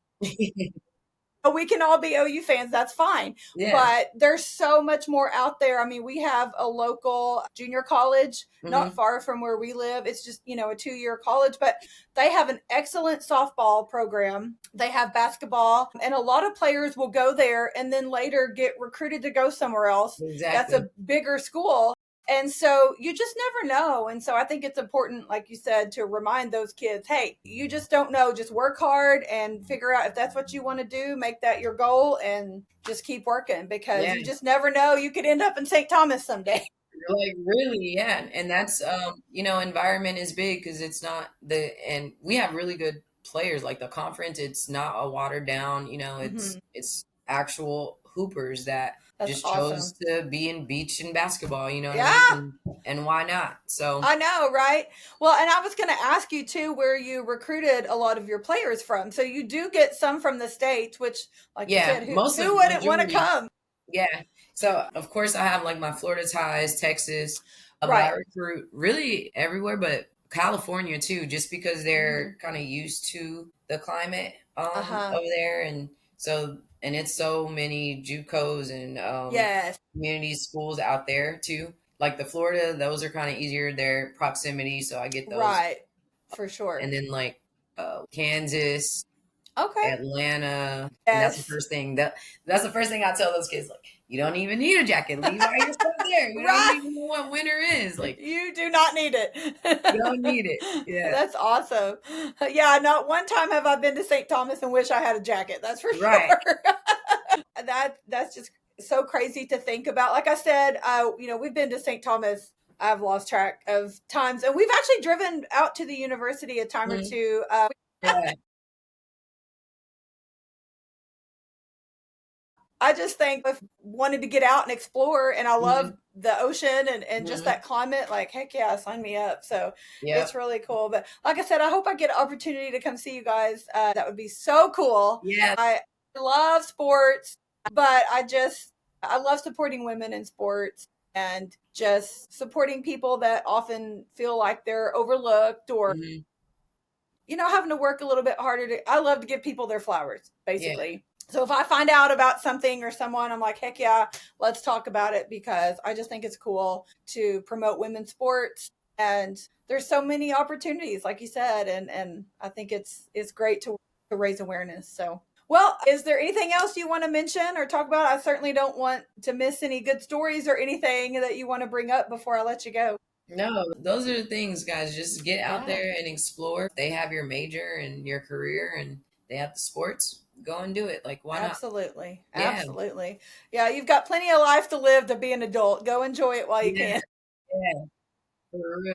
S1: We can all be OU fans. That's fine. Yeah. But there's so much more out there. I mean, we have a local junior college not far from where we live. It's just, a 2-year college, but they have an excellent softball program. They have basketball, and a lot of players will go there and then later get recruited to go somewhere else. Exactly. That's a bigger school. And so you just never know. And so I think it's important, like you said, to remind those kids, hey, you just don't know. Just work hard and figure out if that's what you want to do, make that your goal, and just keep working, because you just never know. You could end up in St. Thomas someday.
S2: Like, really, yeah. And that's, environment is big, because it's not and we have really good players. Like, the conference, it's not a watered down, it's actual hoopers that just chose to be in beach and basketball, and why not? So
S1: I know, right? Well, and I was going to ask you too, where you recruited a lot of your players from. So you do get some from the States, which, like you said, who wouldn't want to come?
S2: Yeah. So of course I have like my Florida ties, Texas, I recruit really everywhere, but California too, just because they're kind of used to the climate over there. And so, and it's so many JUCOs and community schools out there too. Like the Florida, those are kind of easier, their proximity. So I get those.
S1: Right. For sure.
S2: And then like Kansas, Atlanta. And that's the first thing that's the first thing I tell those kids, like, you don't even need a jacket. Leave all your stuff there. You don't even know what winter is. Like, you
S1: do not need it.
S2: You don't need it. Yeah.
S1: That's awesome. Yeah, not one time have I been to St. Thomas and wish I had a jacket. That's for sure. That's just so crazy to think about. Like I said, we've been to St. Thomas, I've lost track of times, and we've actually driven out to the university a time or two. I just think I wanted to get out and explore, and I love the ocean and just that climate. Like, heck yeah, sign me up. So it's really cool. But like I said, I hope I get an opportunity to come see you guys. That would be so cool.
S2: Yeah.
S1: I love sports, but I love supporting women in sports, and just supporting people that often feel like they're overlooked, or having to work a little bit harder. I love to give people their flowers, basically. Yeah. So if I find out about something or someone, I'm like, heck yeah, let's talk about it, because I just think it's cool to promote women's sports. And there's so many opportunities, like you said, and I think it's great to raise awareness. So, well, is there anything else you want to mention or talk about? I certainly don't want to miss any good stories or anything that you want to bring up before I let you go.
S2: No, those are the things, guys. Just get out there and explore. They have your major and your career, and they have the sports. Go and do it. Like, why not?
S1: Absolutely. Absolutely. Yeah, you've got plenty of life to live to be an adult. Go enjoy it while you can.
S2: Yeah, for real.